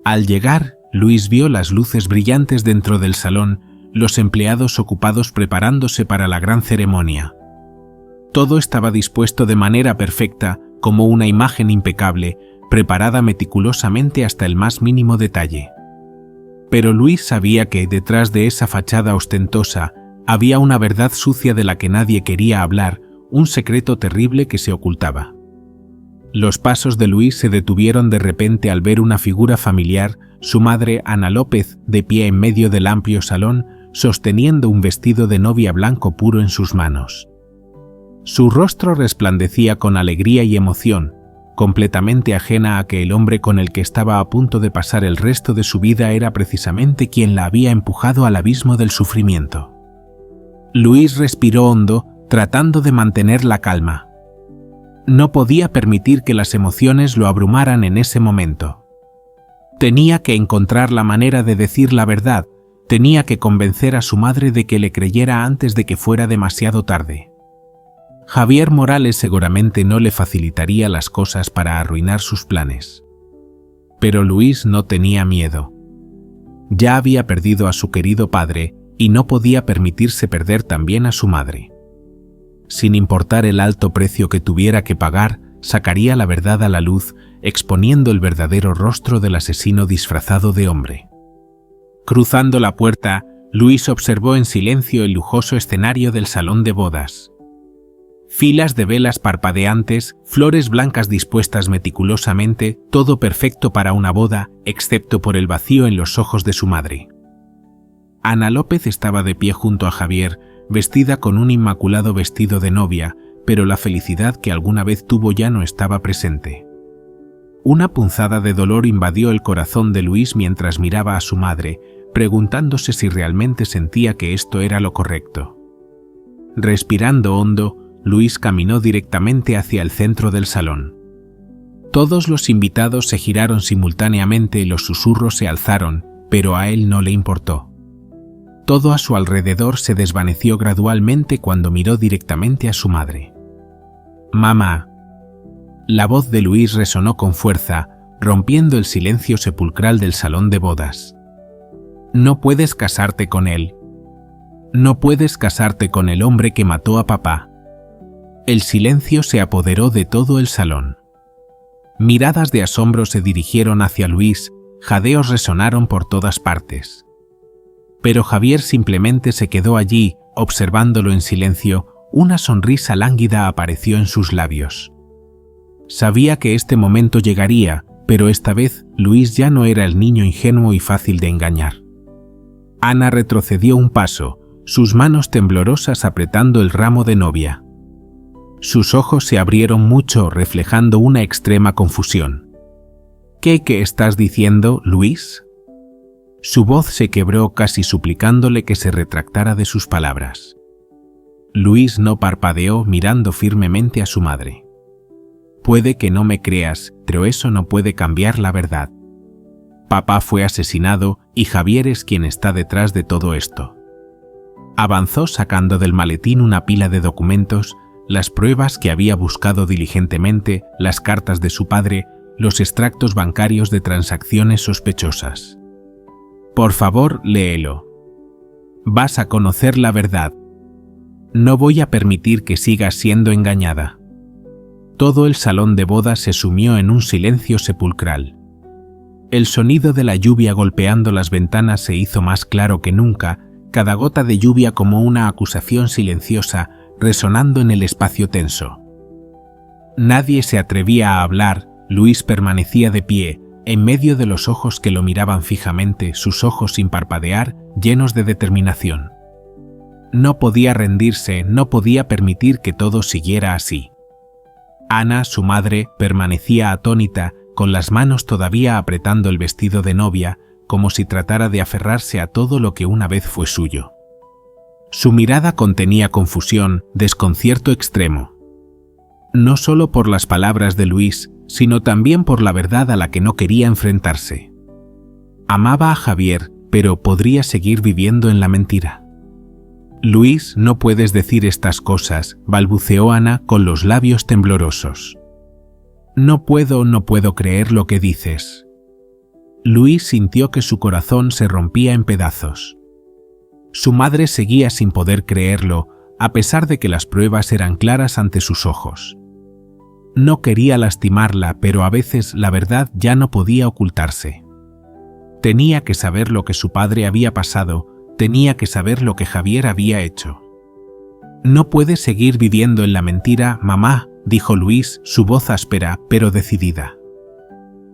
Al llegar, Luis vio las luces brillantes dentro del salón, los empleados ocupados preparándose para la gran ceremonia. Todo estaba dispuesto de manera perfecta, como una imagen impecable, preparada meticulosamente hasta el más mínimo detalle. Pero Luis sabía que detrás de esa fachada ostentosa había una verdad sucia de la que nadie quería hablar, un secreto terrible que se ocultaba. Los pasos de Luis se detuvieron de repente al ver una figura familiar, su madre Ana López, de pie en medio del amplio salón, sosteniendo un vestido de novia blanco puro en sus manos. Su rostro resplandecía con alegría y emoción, completamente ajena a que el hombre con el que estaba a punto de pasar el resto de su vida era precisamente quien la había empujado al abismo del sufrimiento. Luis respiró hondo, tratando de mantener la calma. No podía permitir que las emociones lo abrumaran en ese momento. Tenía que encontrar la manera de decir la verdad, tenía que convencer a su madre de que le creyera antes de que fuera demasiado tarde. Javier Morales seguramente no le facilitaría las cosas para arruinar sus planes. Pero Luis no tenía miedo. Ya había perdido a su querido padre y no podía permitirse perder también a su madre. Sin importar el alto precio que tuviera que pagar, sacaría la verdad a la luz, exponiendo el verdadero rostro del asesino disfrazado de hombre. Cruzando la puerta, Luis observó en silencio el lujoso escenario del salón de bodas. Filas de velas parpadeantes, flores blancas dispuestas meticulosamente, todo perfecto para una boda, excepto por el vacío en los ojos de su madre. Ana López estaba de pie junto a Javier, vestida con un inmaculado vestido de novia, pero la felicidad que alguna vez tuvo ya no estaba presente. Una punzada de dolor invadió el corazón de Luis mientras miraba a su madre, preguntándose si realmente sentía que esto era lo correcto. Respirando hondo, Luis caminó directamente hacia el centro del salón. Todos los invitados se giraron simultáneamente y los susurros se alzaron, pero a él no le importó. Todo a su alrededor se desvaneció gradualmente cuando miró directamente a su madre. «Mamá». La voz de Luis resonó con fuerza, rompiendo el silencio sepulcral del salón de bodas. «No puedes casarte con él. No puedes casarte con el hombre que mató a papá». El silencio se apoderó de todo el salón. Miradas de asombro se dirigieron hacia Luis, jadeos resonaron por todas partes. pero Javier simplemente se quedó allí, observándolo en silencio. Una sonrisa lánguida apareció en sus labios. Sabía que este momento llegaría, pero esta vez Luis ya no era el niño ingenuo y fácil de engañar. Ana retrocedió un paso, sus manos temblorosas apretando el ramo de novia. Sus ojos se abrieron mucho, reflejando una extrema confusión. ¿Qué estás diciendo, Luis? Su voz se quebró, casi suplicándole que se retractara de sus palabras. Luis no parpadeó, mirando firmemente a su madre. Puede que no me creas, pero eso no puede cambiar la verdad. Papá fue asesinado y Javier es quien está detrás de todo esto. Avanzó sacando del maletín una pila de documentos, las pruebas que había buscado diligentemente, las cartas de su padre, los extractos bancarios de transacciones sospechosas. Por favor, léelo. Vas a conocer la verdad. No voy a permitir que sigas siendo engañada. Todo el salón de bodas se sumió en un silencio sepulcral. El sonido de la lluvia golpeando las ventanas se hizo más claro que nunca, cada gota de lluvia como una acusación silenciosa, resonando en el espacio tenso. Nadie se atrevía a hablar. Luis permanecía de pie, en medio de los ojos que lo miraban fijamente, sus ojos sin parpadear, llenos de determinación. No podía rendirse, no podía permitir que todo siguiera así. Ana, su madre, permanecía atónita, con las manos todavía apretando el vestido de novia, como si tratara de aferrarse a todo lo que una vez fue suyo. Su mirada contenía confusión, desconcierto extremo. No solo por las palabras de Luis, sino también por la verdad a la que no quería enfrentarse. Amaba a Javier, pero podría seguir viviendo en la mentira. Luis, no puedes decir estas cosas, balbuceó Ana con los labios temblorosos. No puedo creer lo que dices. Luis sintió que su corazón se rompía en pedazos. Su madre seguía sin poder creerlo, a pesar de que las pruebas eran claras ante sus ojos. No quería lastimarla, pero a veces la verdad ya no podía ocultarse. Tenía que saber lo que su padre había pasado, tenía que saber lo que Javier había hecho. No puedes seguir viviendo en la mentira, mamá, dijo Luis, su voz áspera, pero decidida.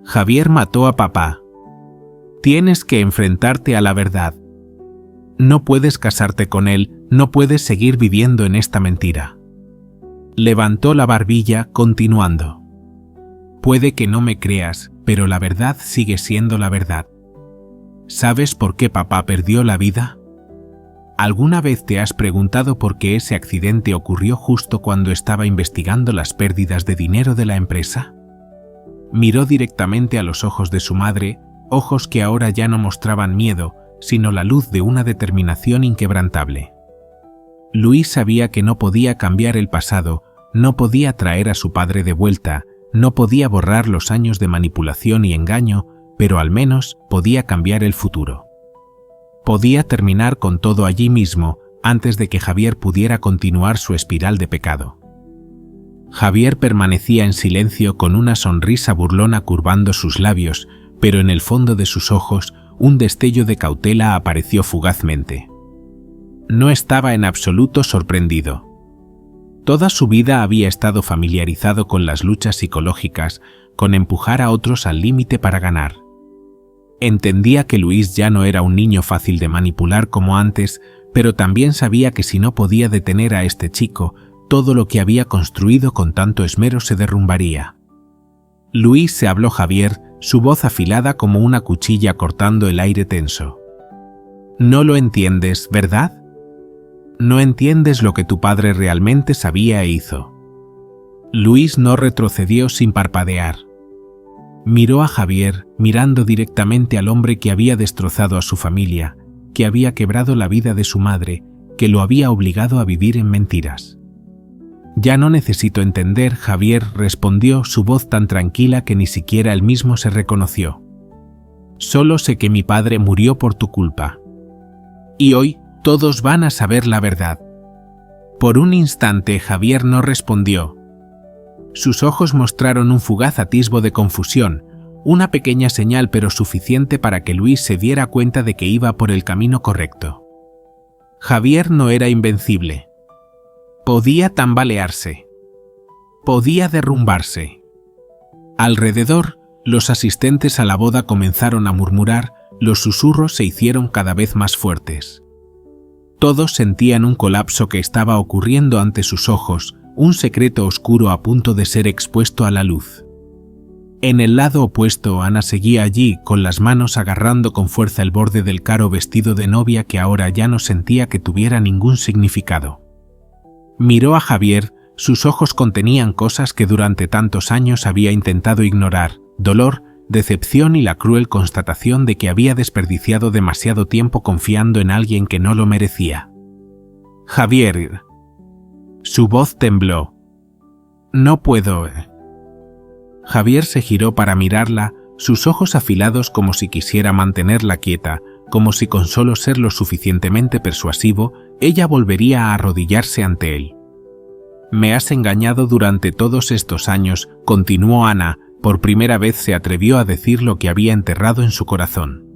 Javier mató a papá. Tienes que enfrentarte a la verdad. No puedes casarte con él, no puedes seguir viviendo en esta mentira. Levantó la barbilla, continuando. Puede que no me creas, pero la verdad sigue siendo la verdad. ¿Sabes por qué papá perdió la vida? ¿Alguna vez te has preguntado por qué ese accidente ocurrió justo cuando estaba investigando las pérdidas de dinero de la empresa? Miró directamente a los ojos de su madre, ojos que ahora ya no mostraban miedo, sino la luz de una determinación inquebrantable. Luis sabía que no podía cambiar el pasado, no podía traer a su padre de vuelta, no podía borrar los años de manipulación y engaño, pero al menos podía cambiar el futuro. Podía terminar con todo allí mismo, antes de que Javier pudiera continuar su espiral de pecado. Javier permanecía en silencio con una sonrisa burlona curvando sus labios, pero en el fondo de sus ojos un destello de cautela apareció fugazmente. No estaba en absoluto sorprendido. Toda su vida había estado familiarizado con las luchas psicológicas, con empujar a otros al límite para ganar. Entendía que Luis ya no era un niño fácil de manipular como antes, pero también sabía que si no podía detener a este chico, todo lo que había construido con tanto esmero se derrumbaría. Luis, se habló Javier, su voz afilada como una cuchilla cortando el aire tenso. No lo entiendes, ¿verdad? No entiendes lo que tu padre realmente sabía e hizo. Luis no retrocedió sin parpadear. Miró a Javier, mirando directamente al hombre que había destrozado a su familia, que había quebrado la vida de su madre, que lo había obligado a vivir en mentiras. Ya no necesito entender, Javier respondió, su voz tan tranquila que ni siquiera él mismo se reconoció. Solo sé que mi padre murió por tu culpa. Y hoy todos van a saber la verdad. Por un instante Javier no respondió. Sus ojos mostraron un fugaz atisbo de confusión, Una pequeña señal, pero suficiente para que Luis se diera cuenta de que iba por el camino correcto. Javier no era invencible. Podía tambalearse. Podía derrumbarse. Alrededor, los asistentes a la boda comenzaron a murmurar, los susurros se hicieron cada vez más fuertes. Todos sentían un colapso que estaba ocurriendo ante sus ojos, un secreto oscuro a punto de ser expuesto a la luz. En el lado opuesto, Ana seguía allí, con las manos agarrando con fuerza el borde del caro vestido de novia que ahora ya no sentía que tuviera ningún significado. Miró a Javier, sus ojos contenían cosas que durante tantos años había intentado ignorar: dolor, decepción y la cruel constatación de que había desperdiciado demasiado tiempo confiando en alguien que no lo merecía. Javier. Su voz tembló. No puedo. Javier se giró para mirarla, sus ojos afilados como si quisiera mantenerla quieta, como si con solo ser lo suficientemente persuasivo, ella volvería a arrodillarse ante él. Me has engañado durante todos estos años, continuó Ana. Por primera vez se atrevió a decir lo que había enterrado en su corazón.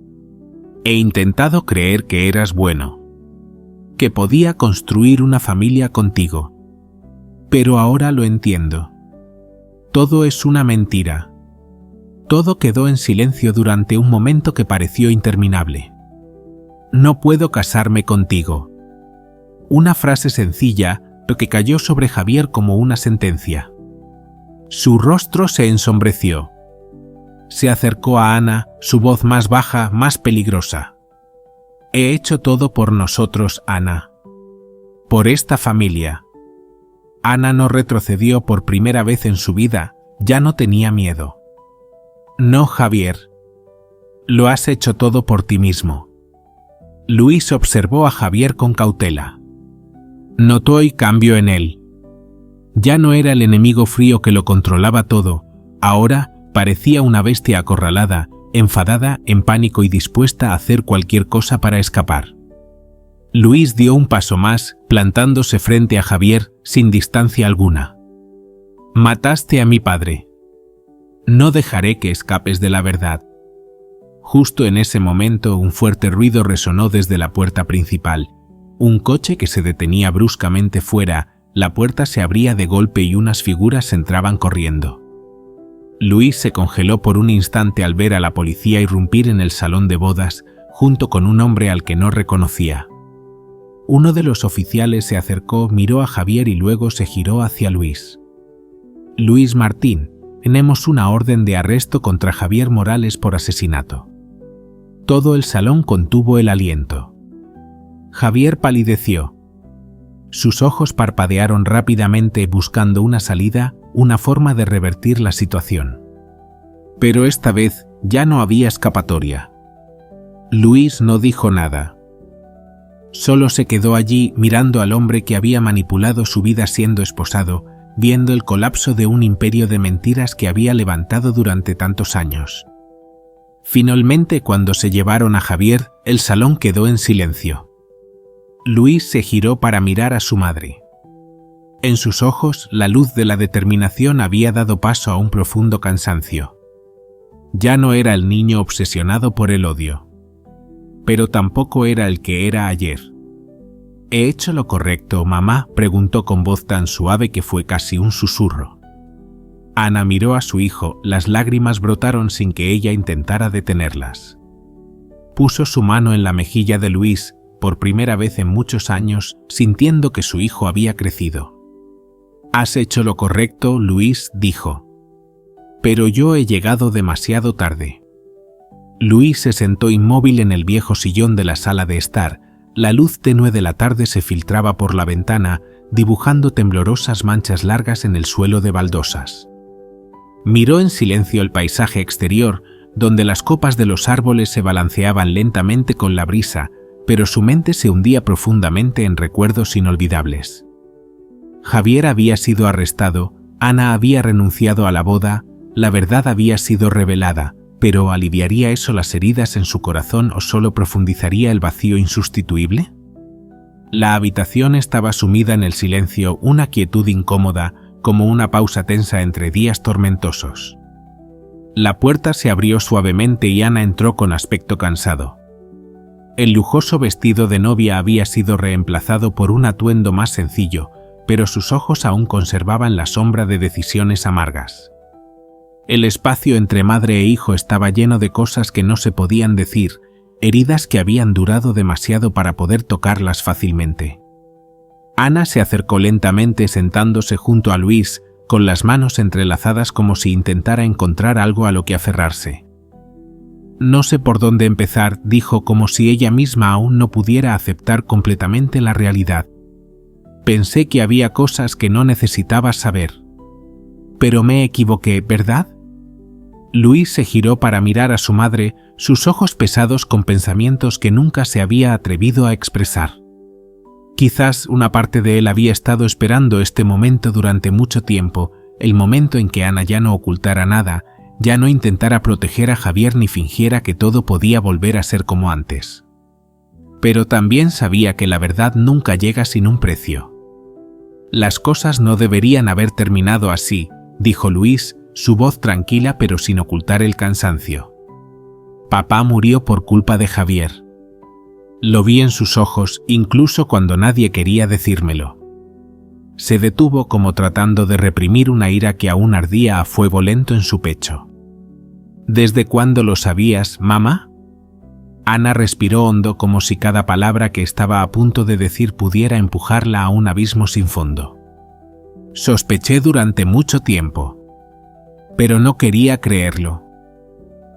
He intentado creer que eras bueno, que podía construir una familia contigo. Pero ahora lo entiendo. Todo es una mentira. Todo quedó en silencio durante un momento que pareció interminable. No puedo casarme contigo. Una frase sencilla, pero que cayó sobre Javier como una sentencia. Su rostro se ensombreció. Se acercó a Ana, su voz más baja, más peligrosa. He hecho todo por nosotros, Ana. Por esta familia. Ana no retrocedió por primera vez en su vida, ya no tenía miedo. No, Javier. Lo has hecho todo por ti mismo. Luis observó a Javier con cautela. Notó el cambio en él. Ya no era el enemigo frío que lo controlaba todo, ahora parecía una bestia acorralada, enfadada, en pánico y dispuesta a hacer cualquier cosa para escapar. Luis dio un paso más, plantándose frente a Javier, sin distancia alguna. Mataste a mi padre. No dejaré que escapes de la verdad. Justo en ese momento un fuerte ruido resonó desde la puerta principal. Un coche que se detenía bruscamente fuera, la puerta se abría de golpe y unas figuras entraban corriendo. Luis se congeló por un instante al ver a la policía irrumpir en el salón de bodas, junto con un hombre al que no reconocía. Uno de los oficiales se acercó, miró a Javier y luego se giró hacia Luis. Luis Martín, tenemos una orden de arresto contra Javier Morales por asesinato. Todo el salón contuvo el aliento. Javier palideció. Sus ojos parpadearon rápidamente buscando una salida, una forma de revertir la situación. Pero esta vez ya no había escapatoria. Luis no dijo nada. Solo se quedó allí mirando al hombre que había manipulado su vida siendo esposado, viendo el colapso de un imperio de mentiras que había levantado durante tantos años. Finalmente, cuando se llevaron a Javier, el salón quedó en silencio. Luis se giró para mirar a su madre. En sus ojos, la luz de la determinación había dado paso a un profundo cansancio. Ya no era el niño obsesionado por el odio. Pero tampoco era el que era ayer. ¿He hecho lo correcto, mamá?, preguntó con voz tan suave que fue casi un susurro. Ana miró a su hijo, las lágrimas brotaron sin que ella intentara detenerlas. Puso su mano en la mejilla de Luis, por primera vez en muchos años, sintiendo que su hijo había crecido. «Has hecho lo correcto, Luis», dijo. «Pero yo he llegado demasiado tarde». Luis se sentó inmóvil en el viejo sillón de la sala de estar. La luz tenue de la tarde se filtraba por la ventana, dibujando temblorosas manchas largas en el suelo de baldosas. Miró en silencio el paisaje exterior, donde las copas de los árboles se balanceaban lentamente con la brisa, pero su mente se hundía profundamente en recuerdos inolvidables. Javier había sido arrestado, Ana había renunciado a la boda, la verdad había sido revelada, pero ¿aliviaría eso las heridas en su corazón o solo profundizaría el vacío insustituible? La habitación estaba sumida en el silencio, una quietud incómoda, como una pausa tensa entre días tormentosos. La puerta se abrió suavemente y Ana entró con aspecto cansado. El lujoso vestido de novia había sido reemplazado por un atuendo más sencillo, pero sus ojos aún conservaban la sombra de decisiones amargas. El espacio entre madre e hijo estaba lleno de cosas que no se podían decir, heridas que habían durado demasiado para poder tocarlas fácilmente. Ana se acercó lentamente sentándose junto a Luis, con las manos entrelazadas como si intentara encontrar algo a lo que aferrarse. No sé por dónde empezar, dijo como si ella misma aún no pudiera aceptar completamente la realidad. Pensé que había cosas que no necesitabas saber. Pero me equivoqué, ¿verdad? Luis se giró para mirar a su madre, sus ojos pesados con pensamientos que nunca se había atrevido a expresar. Quizás una parte de él había estado esperando este momento durante mucho tiempo, el momento en que Ana ya no ocultara nada, ya no intentara proteger a Javier ni fingiera que todo podía volver a ser como antes. Pero también sabía que la verdad nunca llega sin un precio. Las cosas no deberían haber terminado así, dijo Luis, su voz tranquila pero sin ocultar el cansancio. Papá murió por culpa de Javier. Lo vi en sus ojos, incluso cuando nadie quería decírmelo. Se detuvo como tratando de reprimir una ira que aún ardía a fuego lento en su pecho. ¿Desde cuándo lo sabías, mamá? Ana respiró hondo como si cada palabra que estaba a punto de decir pudiera empujarla a un abismo sin fondo. Sospeché durante mucho tiempo, pero no quería creerlo.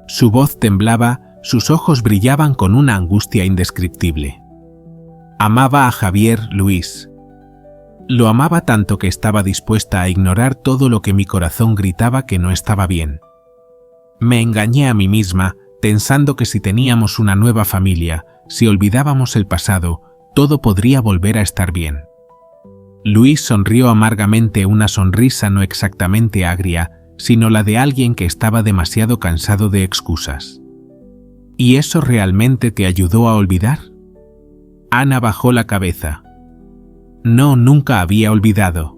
Su voz temblaba, sus ojos brillaban con una angustia indescriptible. Amaba a Javier, Luis. Lo amaba tanto que estaba dispuesta a ignorar todo lo que mi corazón gritaba que no estaba bien. Me engañé a mí misma, pensando que si teníamos una nueva familia, si olvidábamos el pasado, todo podría volver a estar bien. Luis sonrió amargamente, una sonrisa no exactamente agria, sino la de alguien que estaba demasiado cansado de excusas. ¿Y eso realmente te ayudó a olvidar? Ana bajó la cabeza. No, nunca había olvidado.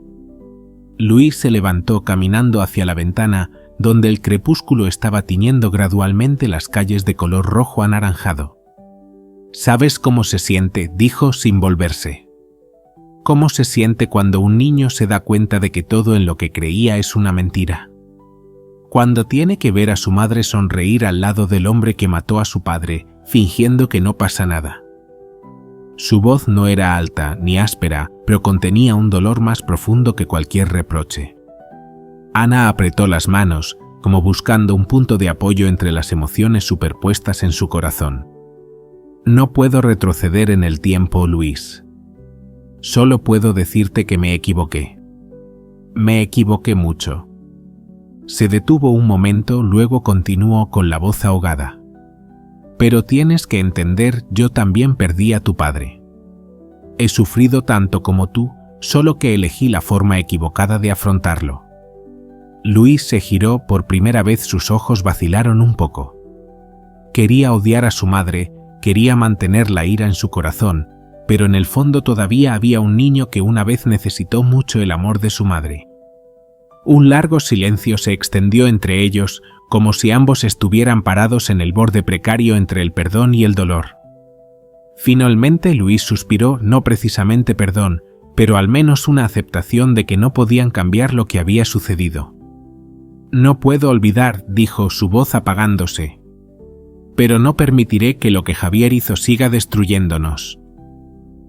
Luis se levantó caminando hacia la ventana, donde el crepúsculo estaba tiñendo gradualmente las calles de color rojo anaranjado. ¿Sabes cómo se siente?, dijo sin volverse. ¿Cómo se siente cuando un niño se da cuenta de que todo en lo que creía es una mentira? Cuando tiene que ver a su madre sonreír al lado del hombre que mató a su padre, fingiendo que no pasa nada. Su voz no era alta ni áspera, pero contenía un dolor más profundo que cualquier reproche. Ana apretó las manos, como buscando un punto de apoyo entre las emociones superpuestas en su corazón. No puedo retroceder en el tiempo, Luis. Solo puedo decirte que me equivoqué. Me equivoqué mucho. Se detuvo un momento, luego continuó con la voz ahogada. Pero tienes que entender, yo también perdí a tu padre. He sufrido tanto como tú, solo que elegí la forma equivocada de afrontarlo. Luis se giró, por primera vez sus ojos vacilaron un poco. Quería odiar a su madre, quería mantener la ira en su corazón, pero en el fondo todavía había un niño que una vez necesitó mucho el amor de su madre. Un largo silencio se extendió entre ellos, como si ambos estuvieran parados en el borde precario entre el perdón y el dolor. Finalmente Luis suspiró, no precisamente perdón, pero al menos una aceptación de que no podían cambiar lo que había sucedido. No puedo olvidar, dijo, su voz apagándose. Pero no permitiré que lo que Javier hizo siga destruyéndonos.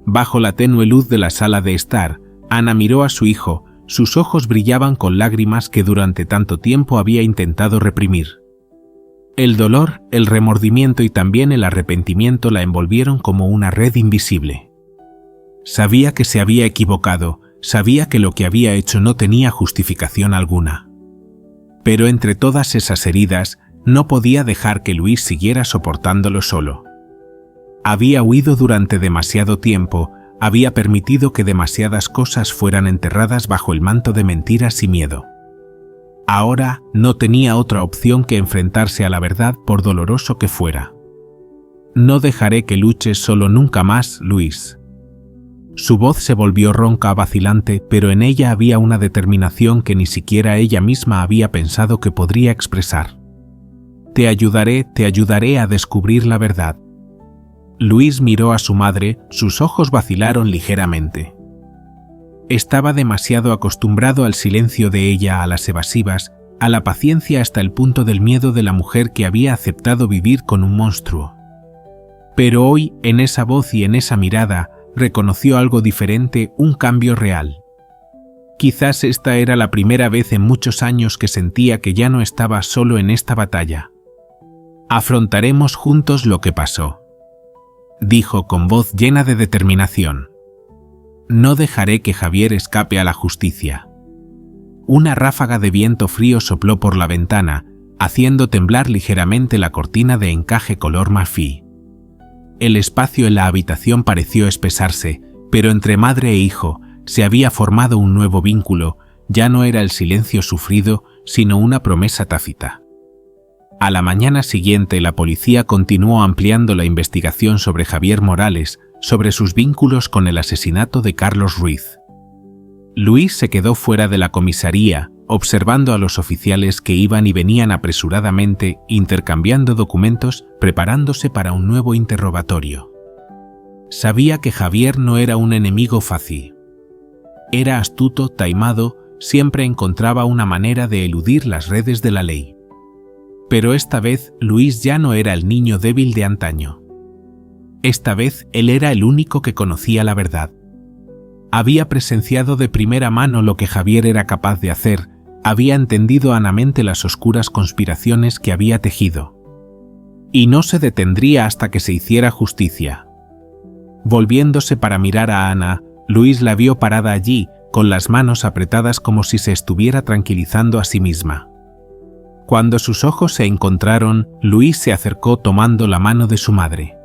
Bajo la tenue luz de la sala de estar, Ana miró a su hijo. Sus ojos brillaban con lágrimas que durante tanto tiempo había intentado reprimir. El dolor, el remordimiento y también el arrepentimiento la envolvieron como una red invisible. Sabía que se había equivocado, sabía que lo que había hecho no tenía justificación alguna. Pero entre todas esas heridas, no podía dejar que Luis siguiera soportándolo solo. Había huido durante demasiado tiempo, había permitido que demasiadas cosas fueran enterradas bajo el manto de mentiras y miedo. Ahora no tenía otra opción que enfrentarse a la verdad por doloroso que fuera. No dejaré que luches solo nunca más, Luis. Su voz se volvió ronca, vacilante, pero en ella había una determinación que ni siquiera ella misma había pensado que podría expresar. Te ayudaré a descubrir la verdad. Luis miró a su madre, sus ojos vacilaron ligeramente. Estaba demasiado acostumbrado al silencio de ella, a las evasivas, a la paciencia hasta el punto del miedo de la mujer que había aceptado vivir con un monstruo. Pero hoy, en esa voz y en esa mirada, reconoció algo diferente, un cambio real. Quizás esta era la primera vez en muchos años que sentía que ya no estaba solo en esta batalla. Afrontaremos juntos lo que pasó, dijo con voz llena de determinación. No dejaré que Javier escape a la justicia. Una ráfaga de viento frío sopló por la ventana, haciendo temblar ligeramente la cortina de encaje color marfil. El espacio en la habitación pareció espesarse, pero entre madre e hijo se había formado un nuevo vínculo, ya no era el silencio sufrido, sino una promesa tácita. A la mañana siguiente, la policía continuó ampliando la investigación sobre Javier Morales, sobre sus vínculos con el asesinato de Carlos Ruiz. Luis se quedó fuera de la comisaría, observando a los oficiales que iban y venían apresuradamente, intercambiando documentos, preparándose para un nuevo interrogatorio. Sabía que Javier no era un enemigo fácil. Era astuto, taimado, siempre encontraba una manera de eludir las redes de la ley. Pero esta vez Luis ya no era el niño débil de antaño. Esta vez él era el único que conocía la verdad. Había presenciado de primera mano lo que Javier era capaz de hacer, había entendido anamente las oscuras conspiraciones que había tejido. Y no se detendría hasta que se hiciera justicia. Volviéndose para mirar a Ana, Luis la vio parada allí, con las manos apretadas como si se estuviera tranquilizando a sí misma. Cuando sus ojos se encontraron, Luis se acercó tomando la mano de su madre.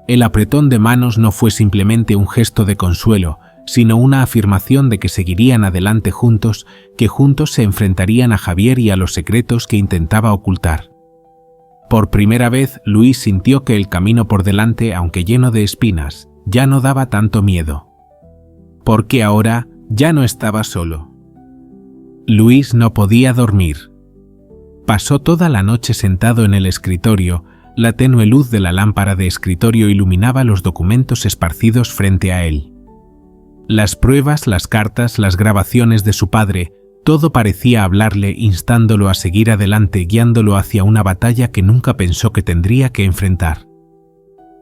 El apretón de manos no fue simplemente un gesto de consuelo, sino una afirmación de que seguirían adelante juntos, que juntos se enfrentarían a Javier y a los secretos que intentaba ocultar. Por primera vez, Luis sintió que el camino por delante, aunque lleno de espinas, ya no daba tanto miedo. Porque ahora ya no estaba solo. Luis no podía dormir. Pasó toda la noche sentado en el escritorio, la tenue luz de la lámpara de escritorio iluminaba los documentos esparcidos frente a él. Las pruebas, las cartas, las grabaciones de su padre, todo parecía hablarle, instándolo a seguir adelante, guiándolo hacia una batalla que nunca pensó que tendría que enfrentar.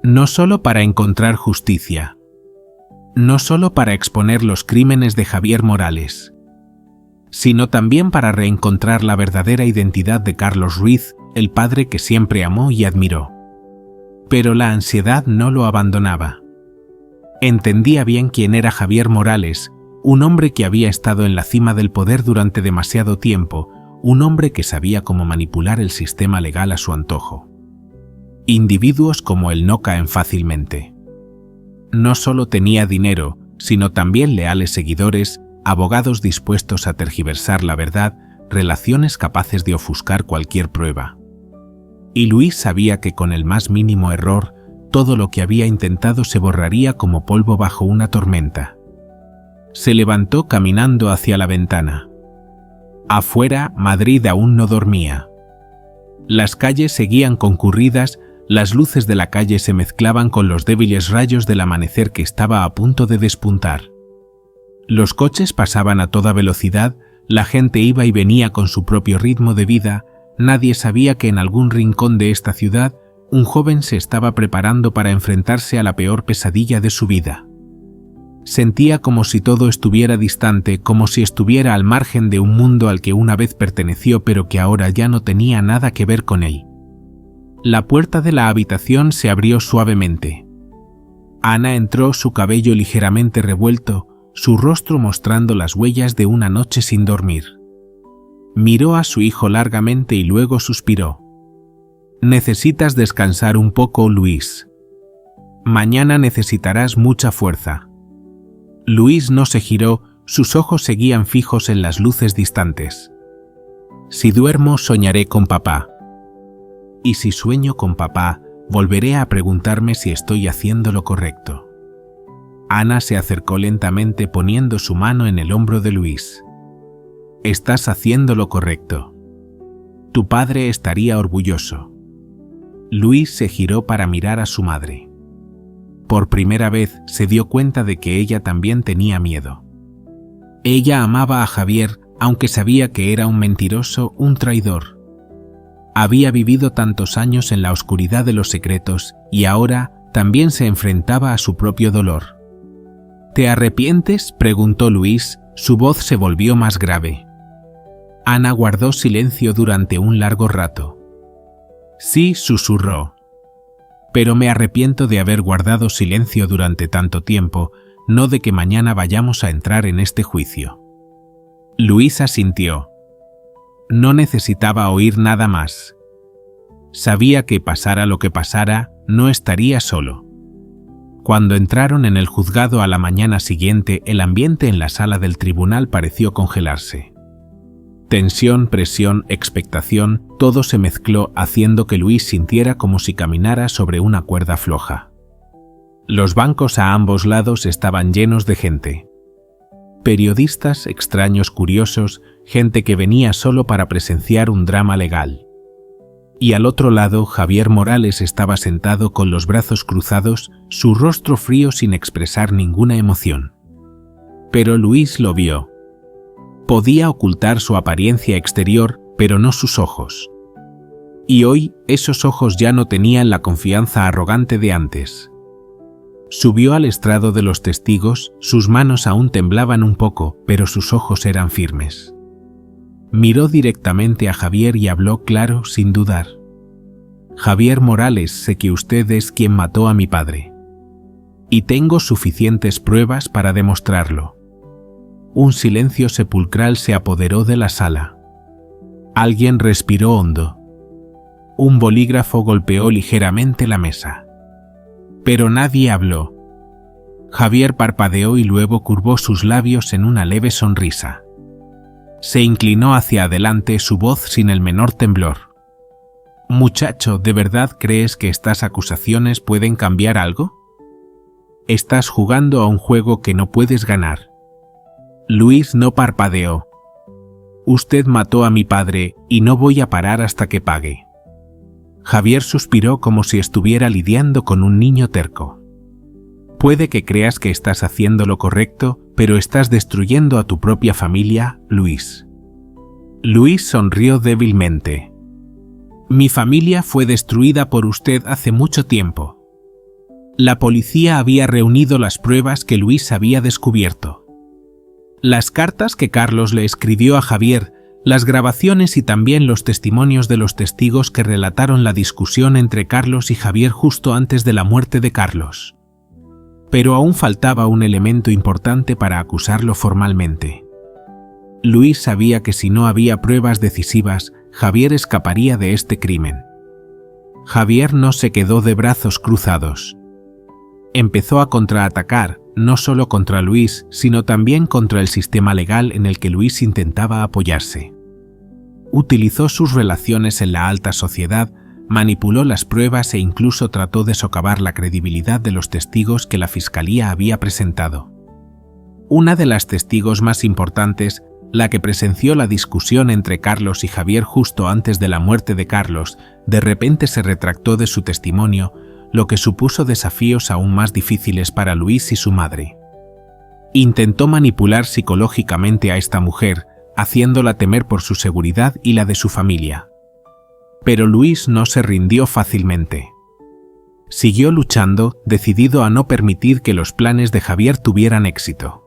No solo para encontrar justicia, no solo para exponer los crímenes de Javier Morales, sino también para reencontrar la verdadera identidad de Carlos Ruiz, el padre que siempre amó y admiró. Pero la ansiedad no lo abandonaba. Entendía bien quién era Javier Morales, un hombre que había estado en la cima del poder durante demasiado tiempo, un hombre que sabía cómo manipular el sistema legal a su antojo. Individuos como él no caen fácilmente. No solo tenía dinero, sino también leales seguidores, abogados dispuestos a tergiversar la verdad, relaciones capaces de ofuscar cualquier prueba. Y Luis sabía que con el más mínimo error, todo lo que había intentado se borraría como polvo bajo una tormenta. Se levantó caminando hacia la ventana. Afuera, Madrid aún no dormía. Las calles seguían concurridas, las luces de la calle se mezclaban con los débiles rayos del amanecer que estaba a punto de despuntar. Los coches pasaban a toda velocidad, la gente iba y venía con su propio ritmo de vida, nadie sabía que en algún rincón de esta ciudad un joven se estaba preparando para enfrentarse a la peor pesadilla de su vida. Sentía como si todo estuviera distante, como si estuviera al margen de un mundo al que una vez perteneció pero que ahora ya no tenía nada que ver con él. La puerta de la habitación se abrió suavemente. Ana entró, su cabello ligeramente revuelto, su rostro mostrando las huellas de una noche sin dormir. Miró a su hijo largamente y luego suspiró. Necesitas descansar un poco, Luis. Mañana necesitarás mucha fuerza. Luis no se giró, sus ojos seguían fijos en las luces distantes. Si duermo, soñaré con papá. Y si sueño con papá, volveré a preguntarme si estoy haciendo lo correcto. Ana se acercó lentamente poniendo su mano en el hombro de Luis. Estás haciendo lo correcto. Tu padre estaría orgulloso. Luis se giró para mirar a su madre. Por primera vez se dio cuenta de que ella también tenía miedo. Ella amaba a Javier, aunque sabía que era un mentiroso, un traidor. Había vivido tantos años en la oscuridad de los secretos y ahora también se enfrentaba a su propio dolor. ¿Te arrepientes?, preguntó Luis, su voz se volvió más grave. Ana guardó silencio durante un largo rato. Sí, susurró. Pero me arrepiento de haber guardado silencio durante tanto tiempo, no de que mañana vayamos a entrar en este juicio. Luis asintió. No necesitaba oír nada más. Sabía que pasara lo que pasara, no estaría solo. Cuando entraron en el juzgado a la mañana siguiente, el ambiente en la sala del tribunal pareció congelarse. Tensión, presión, expectación, todo se mezcló haciendo que Luis sintiera como si caminara sobre una cuerda floja. Los bancos a ambos lados estaban llenos de gente. Periodistas, extraños curiosos, gente que venía solo para presenciar un drama legal. Y al otro lado, Javier Morales estaba sentado con los brazos cruzados, su rostro frío sin expresar ninguna emoción. Pero Luis lo vio. Podía ocultar su apariencia exterior, pero no sus ojos. Y hoy, esos ojos ya no tenían la confianza arrogante de antes. Subió al estrado de los testigos, sus manos aún temblaban un poco, pero sus ojos eran firmes. Miró directamente a Javier y habló claro, sin dudar. Javier Morales, sé que usted es quien mató a mi padre. Y tengo suficientes pruebas para demostrarlo. Un silencio sepulcral se apoderó de la sala. Alguien respiró hondo. Un bolígrafo golpeó ligeramente la mesa. Pero nadie habló. Javier parpadeó y luego curvó sus labios en una leve sonrisa. Se inclinó hacia adelante, su voz sin el menor temblor. Muchacho, ¿de verdad crees que estas acusaciones pueden cambiar algo? Estás jugando a un juego que no puedes ganar. Luis no parpadeó. Usted mató a mi padre y no voy a parar hasta que pague. Javier suspiró como si estuviera lidiando con un niño terco. Puede que creas que estás haciendo lo correcto, pero estás destruyendo a tu propia familia, Luis. Luis sonrió débilmente. Mi familia fue destruida por usted hace mucho tiempo. La policía había reunido las pruebas que Luis había descubierto. Las cartas que Carlos le escribió a Javier, las grabaciones y también los testimonios de los testigos que relataron la discusión entre Carlos y Javier justo antes de la muerte de Carlos. Pero aún faltaba un elemento importante para acusarlo formalmente. Luis sabía que si no había pruebas decisivas, Javier escaparía de este crimen. Javier no se quedó de brazos cruzados. Empezó a contraatacar, no solo contra Luis, sino también contra el sistema legal en el que Luis intentaba apoyarse. Utilizó sus relaciones en la alta sociedad, manipuló las pruebas e incluso trató de socavar la credibilidad de los testigos que la fiscalía había presentado. Una de las testigos más importantes, la que presenció la discusión entre Carlos y Javier justo antes de la muerte de Carlos, de repente se retractó de su testimonio, lo que supuso desafíos aún más difíciles para Luis y su madre. Intentó manipular psicológicamente a esta mujer, haciéndola temer por su seguridad y la de su familia. Pero Luis no se rindió fácilmente. Siguió luchando, decidido a no permitir que los planes de Javier tuvieran éxito.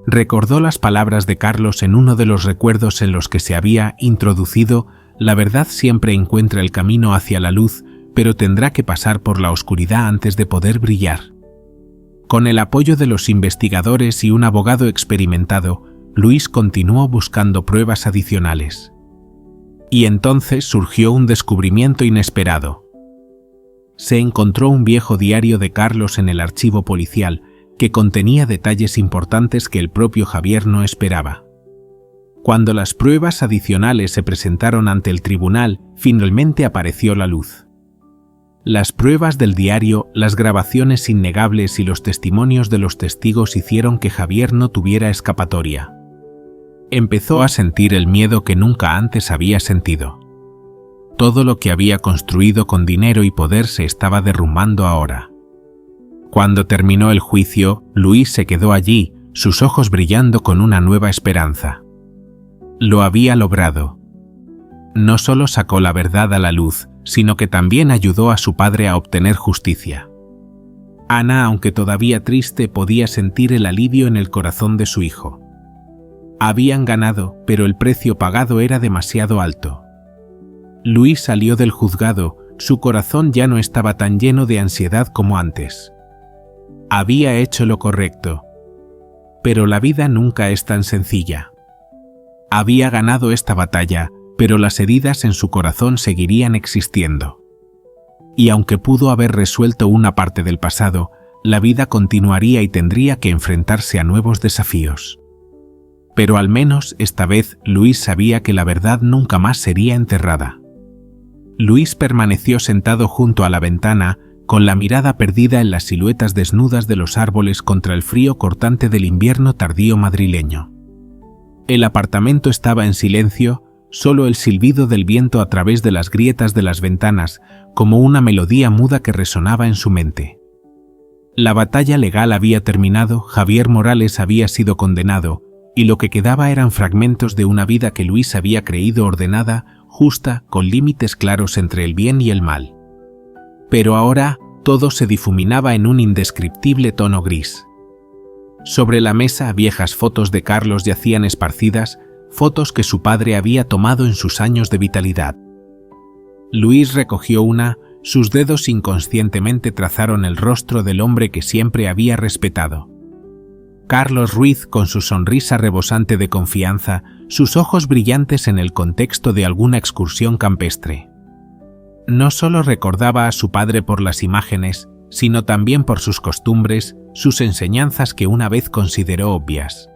Recordó las palabras de Carlos en uno de los recuerdos en los que se había introducido: la verdad siempre encuentra el camino hacia la luz, pero tendrá que pasar por la oscuridad antes de poder brillar. Con el apoyo de los investigadores y un abogado experimentado, Luis continuó buscando pruebas adicionales. Y entonces surgió un descubrimiento inesperado. Se encontró un viejo diario de Carlos en el archivo policial que contenía detalles importantes que el propio Javier no esperaba. Cuando las pruebas adicionales se presentaron ante el tribunal, finalmente apareció la luz. Las pruebas del diario, las grabaciones innegables y los testimonios de los testigos hicieron que Javier no tuviera escapatoria. Empezó a sentir el miedo que nunca antes había sentido. Todo lo que había construido con dinero y poder se estaba derrumbando ahora. Cuando terminó el juicio, Luis se quedó allí, sus ojos brillando con una nueva esperanza. Lo había logrado. No solo sacó la verdad a la luz, sino que también ayudó a su padre a obtener justicia. Ana, aunque todavía triste, podía sentir el alivio en el corazón de su hijo. Habían ganado, pero el precio pagado era demasiado alto. Luis salió del juzgado, su corazón ya no estaba tan lleno de ansiedad como antes. Había hecho lo correcto. Pero la vida nunca es tan sencilla. Había ganado esta batalla, pero las heridas en su corazón seguirían existiendo. Y aunque pudo haber resuelto una parte del pasado, la vida continuaría y tendría que enfrentarse a nuevos desafíos. Pero al menos esta vez Luis sabía que la verdad nunca más sería enterrada. Luis permaneció sentado junto a la ventana, con la mirada perdida en las siluetas desnudas de los árboles contra el frío cortante del invierno tardío madrileño. El apartamento estaba en silencio, solo el silbido del viento a través de las grietas de las ventanas, como una melodía muda que resonaba en su mente. La batalla legal había terminado, Javier Morales había sido condenado, y lo que quedaba eran fragmentos de una vida que Luis había creído ordenada, justa, con límites claros entre el bien y el mal. Pero ahora todo se difuminaba en un indescriptible tono gris. Sobre la mesa viejas fotos de Carlos yacían esparcidas, fotos que su padre había tomado en sus años de vitalidad. Luis recogió una, sus dedos inconscientemente trazaron el rostro del hombre que siempre había respetado. Carlos Ruiz, con su sonrisa rebosante de confianza, sus ojos brillantes en el contexto de alguna excursión campestre. No solo recordaba a su padre por las imágenes, sino también por sus costumbres, sus enseñanzas que una vez consideró obvias.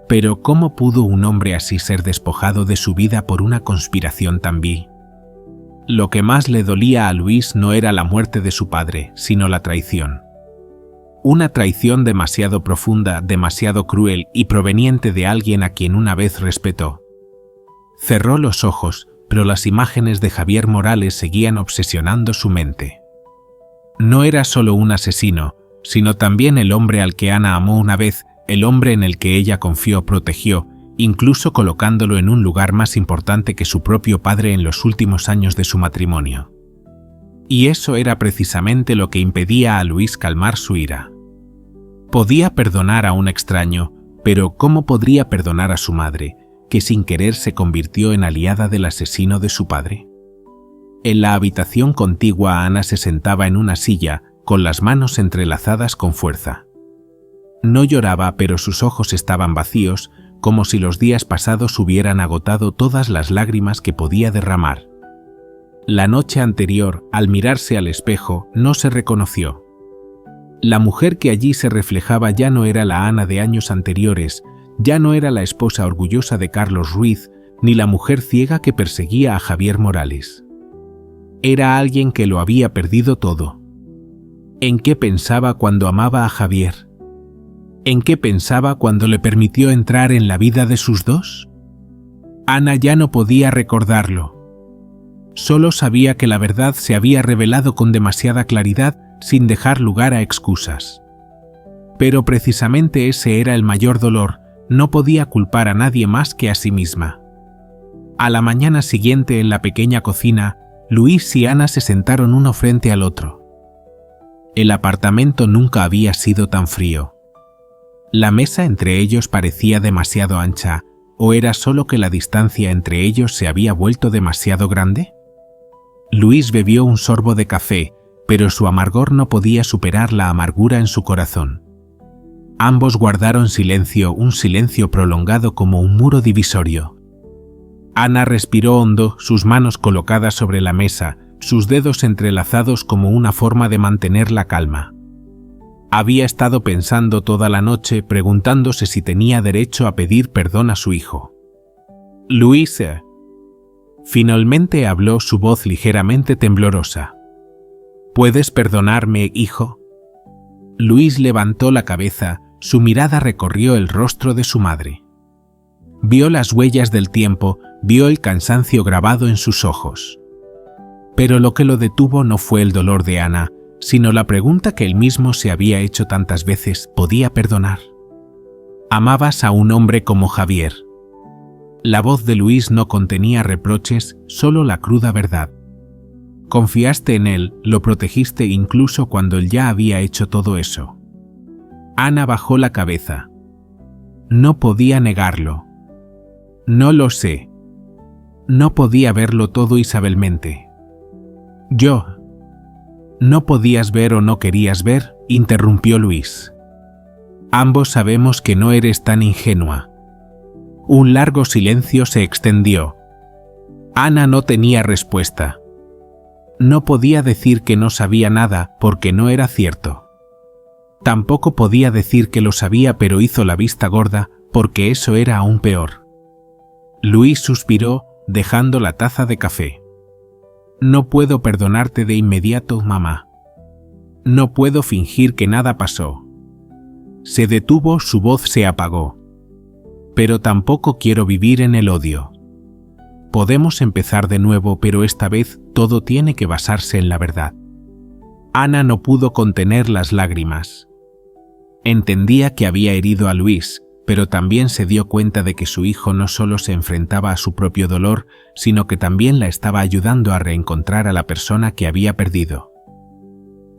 Pero ¿cómo pudo un hombre así ser despojado de su vida por una conspiración tan vil? Lo que más le dolía a Luis no era la muerte de su padre, sino la traición. Una traición demasiado profunda, demasiado cruel y proveniente de alguien a quien una vez respetó. Cerró los ojos, pero las imágenes de Javier Morales seguían obsesionando su mente. No era solo un asesino, sino también el hombre al que Ana amó una vez, el hombre en el que ella confió, protegió, incluso colocándolo en un lugar más importante que su propio padre en los últimos años de su matrimonio. Y eso era precisamente lo que impedía a Luis calmar su ira. Podía perdonar a un extraño, pero ¿cómo podría perdonar a su madre, que sin querer se convirtió en aliada del asesino de su padre? En la habitación contigua Ana se sentaba en una silla, con las manos entrelazadas con fuerza. No lloraba, pero sus ojos estaban vacíos, como si los días pasados hubieran agotado todas las lágrimas que podía derramar. La noche anterior, al mirarse al espejo, no se reconoció. La mujer que allí se reflejaba ya no era la Ana de años anteriores, ya no era la esposa orgullosa de Carlos Ruiz, ni la mujer ciega que perseguía a Javier Morales. Era alguien que lo había perdido todo. ¿En qué pensaba cuando amaba a Javier? ¿En qué pensaba cuando le permitió entrar en la vida de sus dos? Ana ya no podía recordarlo. Solo sabía que la verdad se había revelado con demasiada claridad sin dejar lugar a excusas. Pero precisamente ese era el mayor dolor, no podía culpar a nadie más que a sí misma. A la mañana siguiente en la pequeña cocina, Luis y Ana se sentaron uno frente al otro. El apartamento nunca había sido tan frío. La mesa entre ellos parecía demasiado ancha, ¿o era solo que la distancia entre ellos se había vuelto demasiado grande? Luis bebió un sorbo de café, pero su amargor no podía superar la amargura en su corazón. Ambos guardaron silencio, un silencio prolongado como un muro divisorio. Ana respiró hondo, sus manos colocadas sobre la mesa, sus dedos entrelazados como una forma de mantener la calma. Había estado pensando toda la noche, preguntándose si tenía derecho a pedir perdón a su hijo. Luis, finalmente habló su voz ligeramente temblorosa. ¿Puedes perdonarme, hijo? Luis levantó la cabeza, su mirada recorrió el rostro de su madre. Vio las huellas del tiempo, vio el cansancio grabado en sus ojos. Pero lo que lo detuvo no fue el dolor de Ana, sino la pregunta que él mismo se había hecho tantas veces: ¿podía perdonar? Amabas a un hombre como Javier. La voz de Luis no contenía reproches, solo la cruda verdad. Confiaste en él, lo protegiste incluso cuando él ya había hecho todo eso. Ana bajó la cabeza. No podía negarlo. No lo sé. No podía verlo todo isabelmente. Yo. No podías ver o no querías ver, interrumpió Luis. Ambos sabemos que no eres tan ingenua. Un largo silencio se extendió. Ana no tenía respuesta. No podía decir que no sabía nada porque no era cierto. Tampoco podía decir que lo sabía, pero hizo la vista gorda porque eso era aún peor. Luis suspiró, dejando la taza de café. No puedo perdonarte de inmediato, mamá. No puedo fingir que nada pasó. Se detuvo, su voz se apagó. Pero tampoco quiero vivir en el odio. Podemos empezar de nuevo, pero esta vez todo tiene que basarse en la verdad. Ana no pudo contener las lágrimas. Entendía que había herido a Luis, pero también se dio cuenta de que su hijo no solo se enfrentaba a su propio dolor, sino que también la estaba ayudando a reencontrar a la persona que había perdido.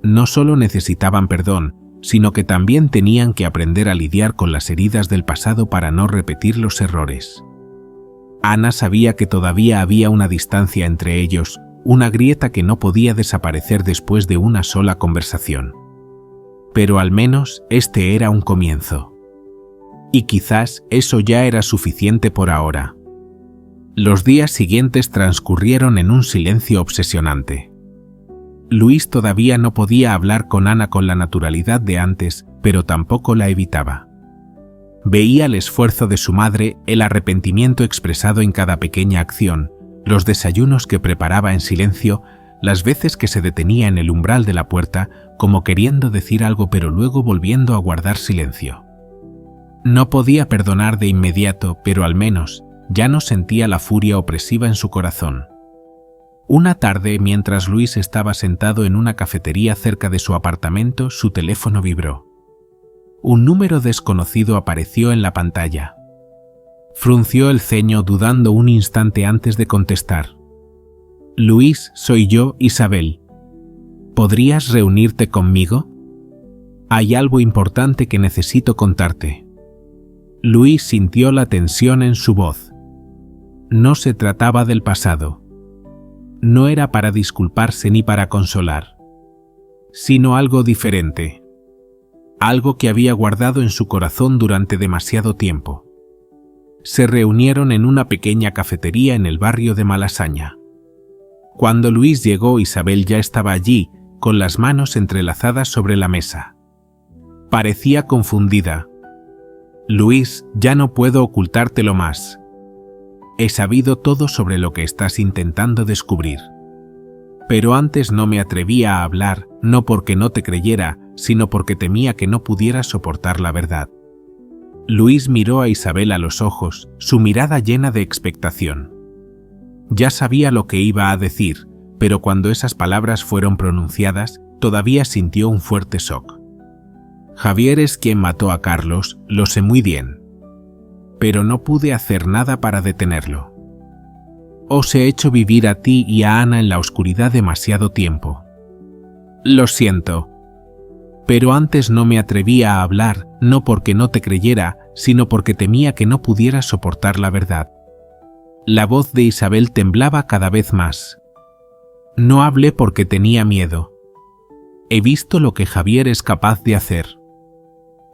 No solo necesitaban perdón, sino que también tenían que aprender a lidiar con las heridas del pasado para no repetir los errores. Ana sabía que todavía había una distancia entre ellos, una grieta que no podía desaparecer después de una sola conversación. Pero al menos este era un comienzo. Y quizás eso ya era suficiente por ahora. Los días siguientes transcurrieron en un silencio obsesionante. Luis todavía no podía hablar con Ana con la naturalidad de antes, pero tampoco la evitaba. Veía el esfuerzo de su madre, el arrepentimiento expresado en cada pequeña acción, los desayunos que preparaba en silencio, las veces que se detenía en el umbral de la puerta, como queriendo decir algo pero luego volviendo a guardar silencio. No podía perdonar de inmediato, pero al menos ya no sentía la furia opresiva en su corazón. Una tarde, mientras Luis estaba sentado en una cafetería cerca de su apartamento, su teléfono vibró. Un número desconocido apareció en la pantalla. Frunció el ceño dudando un instante antes de contestar. Luis, soy yo, Isabel. ¿Podrías reunirte conmigo? Hay algo importante que necesito contarte. Luis sintió la tensión en su voz. No se trataba del pasado. No era para disculparse ni para consolar, sino algo diferente. Algo que había guardado en su corazón durante demasiado tiempo. Se reunieron en una pequeña cafetería en el barrio de Malasaña. Cuando Luis llegó, Isabel ya estaba allí, con las manos entrelazadas sobre la mesa. Parecía confundida. Luis, ya no puedo ocultártelo más. He sabido todo sobre lo que estás intentando descubrir. Pero antes no me atrevía a hablar, no porque no te creyera, sino porque temía que no pudieras soportar la verdad. Luis miró a Isabel a los ojos, su mirada llena de expectación. Ya sabía lo que iba a decir, pero cuando esas palabras fueron pronunciadas, todavía sintió un fuerte shock. Javier es quien mató a Carlos, lo sé muy bien. Pero no pude hacer nada para detenerlo. Os he hecho vivir a ti y a Ana en la oscuridad demasiado tiempo. Lo siento. Pero antes no me atrevía a hablar, no porque no te creyera, sino porque temía que no pudieras soportar la verdad. La voz de Isabel temblaba cada vez más. No hablé porque tenía miedo. He visto lo que Javier es capaz de hacer.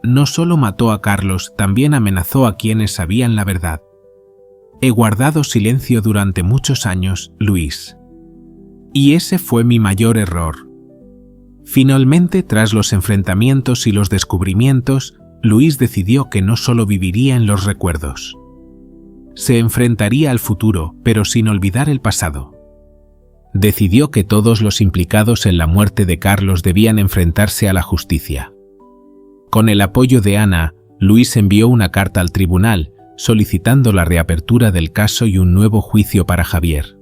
No solo mató a Carlos, también amenazó a quienes sabían la verdad. He guardado silencio durante muchos años, Luis. Y ese fue mi mayor error. Finalmente, tras los enfrentamientos y los descubrimientos, Luis decidió que no solo viviría en los recuerdos. Se enfrentaría al futuro, pero sin olvidar el pasado. Decidió que todos los implicados en la muerte de Carlos debían enfrentarse a la justicia. Con el apoyo de Ana, Luis envió una carta al tribunal, solicitando la reapertura del caso y un nuevo juicio para Javier.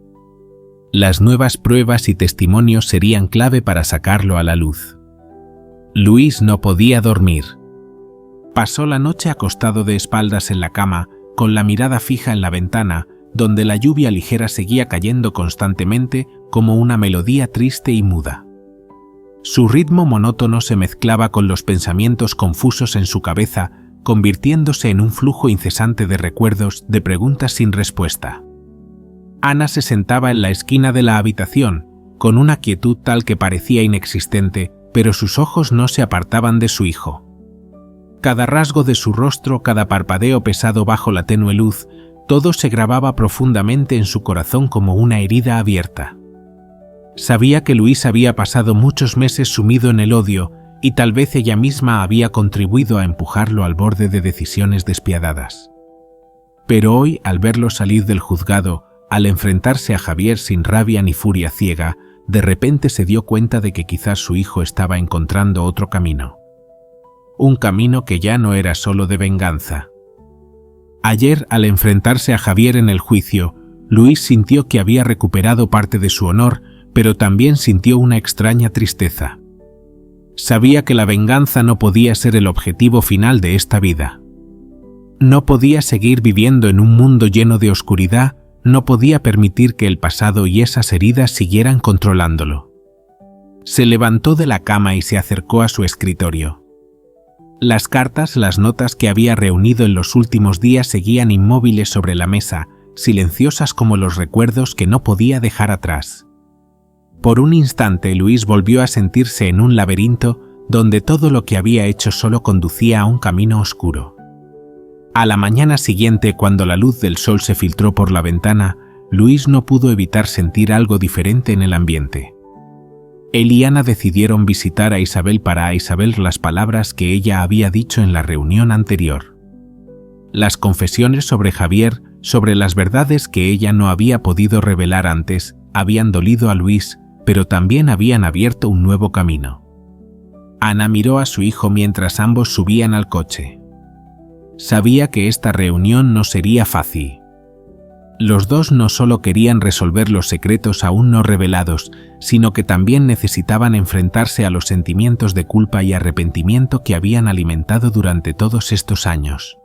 Las nuevas pruebas y testimonios serían clave para sacarlo a la luz. Luis no podía dormir. Pasó la noche acostado de espaldas en la cama, con la mirada fija en la ventana, donde la lluvia ligera seguía cayendo constantemente como una melodía triste y muda. Su ritmo monótono se mezclaba con los pensamientos confusos en su cabeza, convirtiéndose en un flujo incesante de recuerdos, de preguntas sin respuesta. Ana se sentaba en la esquina de la habitación, con una quietud tal que parecía inexistente, pero sus ojos no se apartaban de su hijo. Cada rasgo de su rostro, cada parpadeo pesado bajo la tenue luz, todo se grababa profundamente en su corazón como una herida abierta. Sabía que Luis había pasado muchos meses sumido en el odio, y tal vez ella misma había contribuido a empujarlo al borde de decisiones despiadadas. Pero hoy, al verlo salir del juzgado, al enfrentarse a Javier sin rabia ni furia ciega, de repente se dio cuenta de que quizás su hijo estaba encontrando otro camino. Un camino que ya no era solo de venganza. Ayer, al enfrentarse a Javier en el juicio, Luis sintió que había recuperado parte de su honor, pero también sintió una extraña tristeza. Sabía que la venganza no podía ser el objetivo final de esta vida. No podía seguir viviendo en un mundo lleno de oscuridad, no podía permitir que el pasado y esas heridas siguieran controlándolo. Se levantó de la cama y se acercó a su escritorio. Las cartas, las notas que había reunido en los últimos días seguían inmóviles sobre la mesa, silenciosas como los recuerdos que no podía dejar atrás. Por un instante Luis volvió a sentirse en un laberinto donde todo lo que había hecho solo conducía a un camino oscuro. A la mañana siguiente, cuando la luz del sol se filtró por la ventana, Luis no pudo evitar sentir algo diferente en el ambiente. Él y Ana decidieron visitar a Isabel para a Isabel las palabras que ella había dicho en la reunión anterior. Las confesiones sobre Javier, sobre las verdades que ella no había podido revelar antes, habían dolido a Luis, pero también habían abierto un nuevo camino. Ana miró a su hijo mientras ambos subían al coche. Sabía que esta reunión no sería fácil. Los dos no solo querían resolver los secretos aún no revelados, sino que también necesitaban enfrentarse a los sentimientos de culpa y arrepentimiento que habían alimentado durante todos estos años.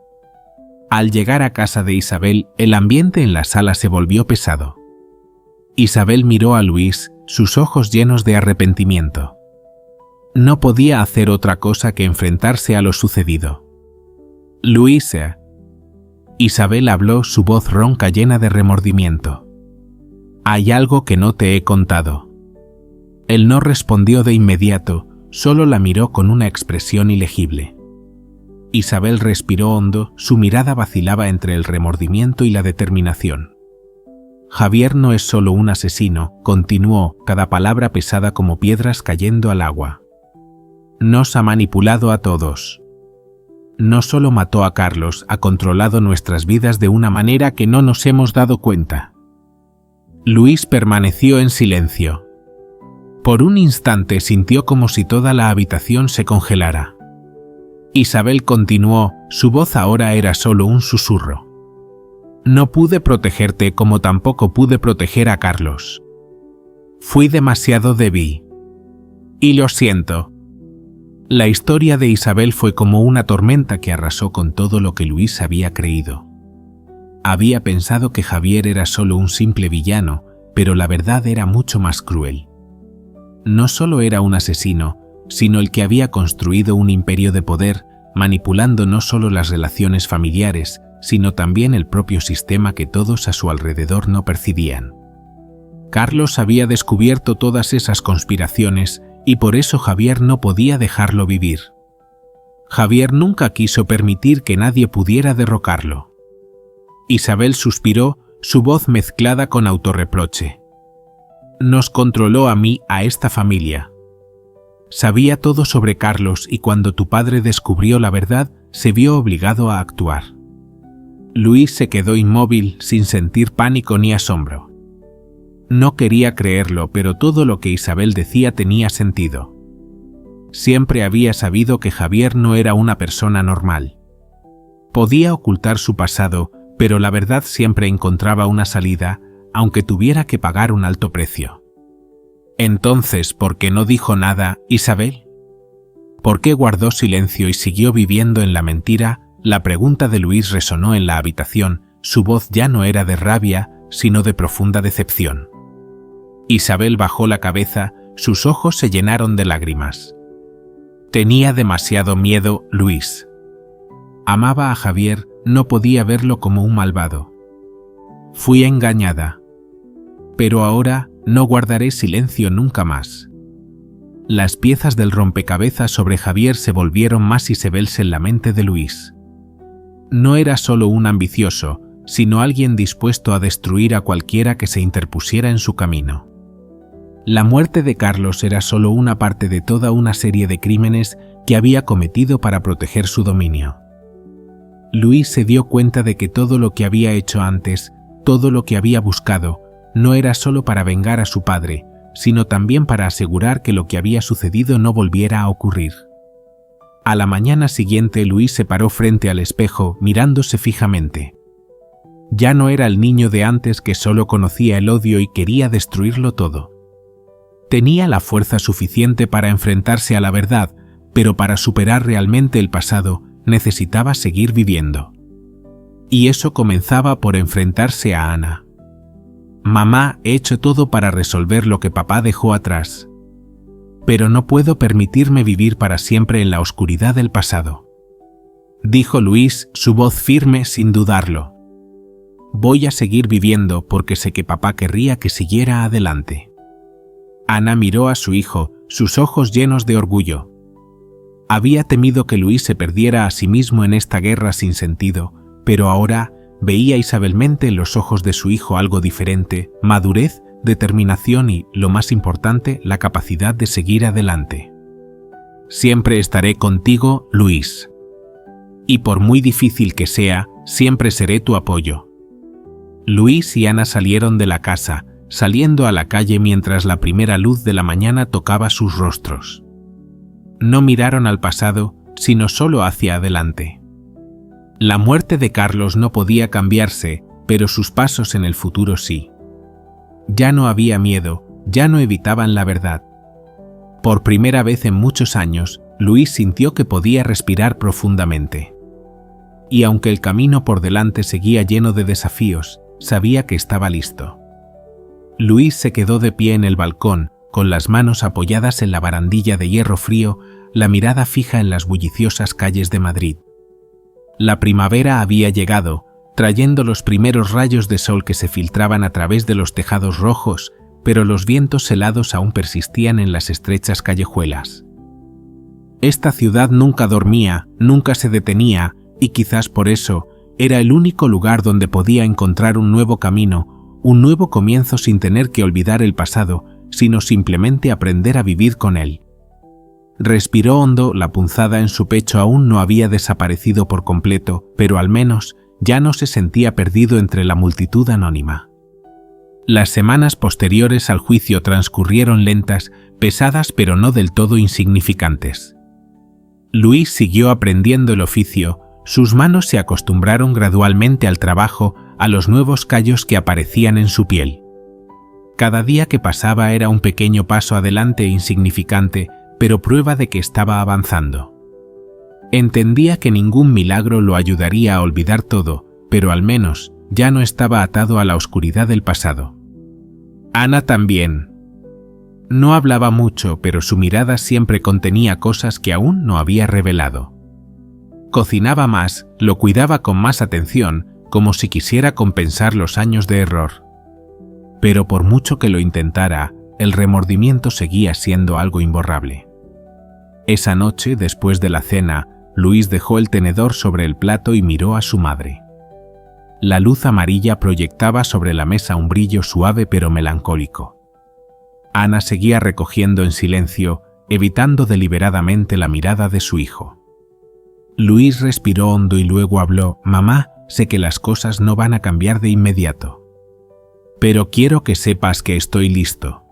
Al llegar a casa de Isabel, el ambiente en la sala se volvió pesado. Isabel miró a Luis, sus ojos llenos de arrepentimiento. No podía hacer otra cosa que enfrentarse a lo sucedido. Luisa. Isabel habló, su voz ronca llena de remordimiento. Hay algo que no te he contado. Él no respondió de inmediato, solo la miró con una expresión ilegible. Isabel respiró hondo, su mirada vacilaba entre el remordimiento y la determinación. Javier no es solo un asesino, continuó, cada palabra pesada como piedras cayendo al agua. Nos ha manipulado a todos. No solo mató a Carlos, ha controlado nuestras vidas de una manera que no nos hemos dado cuenta. Luis permaneció en silencio. Por un instante sintió como si toda la habitación se congelara. Isabel continuó, su voz ahora era solo un susurro. No pude protegerte como tampoco pude proteger a Carlos. Fui demasiado débil. Y lo siento. La historia de Isabel fue como una tormenta que arrasó con todo lo que Luis había creído. Había pensado que Javier era solo un simple villano, pero la verdad era mucho más cruel. No solo era un asesino, sino el que había construido un imperio de poder, manipulando no solo las relaciones familiares, sino también el propio sistema que todos a su alrededor no percibían. Carlos había descubierto todas esas conspiraciones y por eso Javier no podía dejarlo vivir. Javier nunca quiso permitir que nadie pudiera derrocarlo. Isabel suspiró, su voz mezclada con autorreproche. Nos controló a mí, a esta familia. Sabía todo sobre Carlos y cuando tu padre descubrió la verdad, se vio obligado a actuar. Luis se quedó inmóvil, sin sentir pánico ni asombro. No quería creerlo, pero todo lo que Isabel decía tenía sentido. Siempre había sabido que Javier no era una persona normal. Podía ocultar su pasado, pero la verdad siempre encontraba una salida, aunque tuviera que pagar un alto precio. Entonces, ¿por qué no dijo nada, Isabel? ¿Por qué guardó silencio y siguió viviendo en la mentira? La pregunta de Luis resonó en la habitación. Su voz ya no era de rabia, sino de profunda decepción. Isabel bajó la cabeza, sus ojos se llenaron de lágrimas. Tenía demasiado miedo, Luis. Amaba a Javier, no podía verlo como un malvado. Fui engañada. Pero ahora no guardaré silencio nunca más. Las piezas del rompecabezas sobre Javier se volvieron más Isabels en la mente de Luis. No era solo un ambicioso, sino alguien dispuesto a destruir a cualquiera que se interpusiera en su camino. La muerte de Carlos era solo una parte de toda una serie de crímenes que había cometido para proteger su dominio. Luis se dio cuenta de que todo lo que había hecho antes, todo lo que había buscado, no era solo para vengar a su padre, sino también para asegurar que lo que había sucedido no volviera a ocurrir. A la mañana siguiente, Luis se paró frente al espejo, mirándose fijamente. Ya no era el niño de antes que solo conocía el odio y quería destruirlo todo. Tenía la fuerza suficiente para enfrentarse a la verdad, pero para superar realmente el pasado, necesitaba seguir viviendo. Y eso comenzaba por enfrentarse a Ana. Mamá, he hecho todo para resolver lo que papá dejó atrás. Pero no puedo permitirme vivir para siempre en la oscuridad del pasado. Dijo Luis, su voz firme sin dudarlo. Voy a seguir viviendo porque sé que papá querría que siguiera adelante. Ana miró a su hijo, sus ojos llenos de orgullo. Había temido que Luis se perdiera a sí mismo en esta guerra sin sentido, pero ahora veía Isabelmente en los ojos de su hijo algo diferente, madurez, determinación y, lo más importante, la capacidad de seguir adelante. Siempre estaré contigo, Luis. Y por muy difícil que sea, siempre seré tu apoyo. Luis y Ana salieron de la casa, saliendo a la calle mientras la primera luz de la mañana tocaba sus rostros. No miraron al pasado, sino solo hacia adelante. La muerte de Carlos no podía cambiarse, pero sus pasos en el futuro sí. Ya no había miedo, ya no evitaban la verdad. Por primera vez en muchos años, Luis sintió que podía respirar profundamente. Y aunque el camino por delante seguía lleno de desafíos, sabía que estaba listo. Luis se quedó de pie en el balcón, con las manos apoyadas en la barandilla de hierro frío, la mirada fija en las bulliciosas calles de Madrid. La primavera había llegado, trayendo los primeros rayos de sol que se filtraban a través de los tejados rojos, pero los vientos helados aún persistían en las estrechas callejuelas. Esta ciudad nunca dormía, nunca se detenía, y quizás por eso era el único lugar donde podía encontrar un nuevo camino, un nuevo comienzo sin tener que olvidar el pasado, sino simplemente aprender a vivir con él. Respiró hondo, la punzada en su pecho aún no había desaparecido por completo, pero al menos ya no se sentía perdido entre la multitud anónima. Las semanas posteriores al juicio transcurrieron lentas, pesadas pero no del todo insignificantes. Luis siguió aprendiendo el oficio, sus manos se acostumbraron gradualmente al trabajo, a los nuevos callos que aparecían en su piel. Cada día que pasaba era un pequeño paso adelante e insignificante, pero prueba de que estaba avanzando. Entendía que ningún milagro lo ayudaría a olvidar todo, pero al menos ya no estaba atado a la oscuridad del pasado. Ana también. No hablaba mucho, pero su mirada siempre contenía cosas que aún no había revelado. Cocinaba más, lo cuidaba con más atención, como si quisiera compensar los años de error. Pero por mucho que lo intentara, el remordimiento seguía siendo algo imborrable. Esa noche, después de la cena, Luis dejó el tenedor sobre el plato y miró a su madre. La luz amarilla proyectaba sobre la mesa un brillo suave pero melancólico. Ana seguía recogiendo en silencio, evitando deliberadamente la mirada de su hijo. Luis respiró hondo y luego habló: «Mamá, sé que las cosas no van a cambiar de inmediato. Pero quiero que sepas que estoy listo».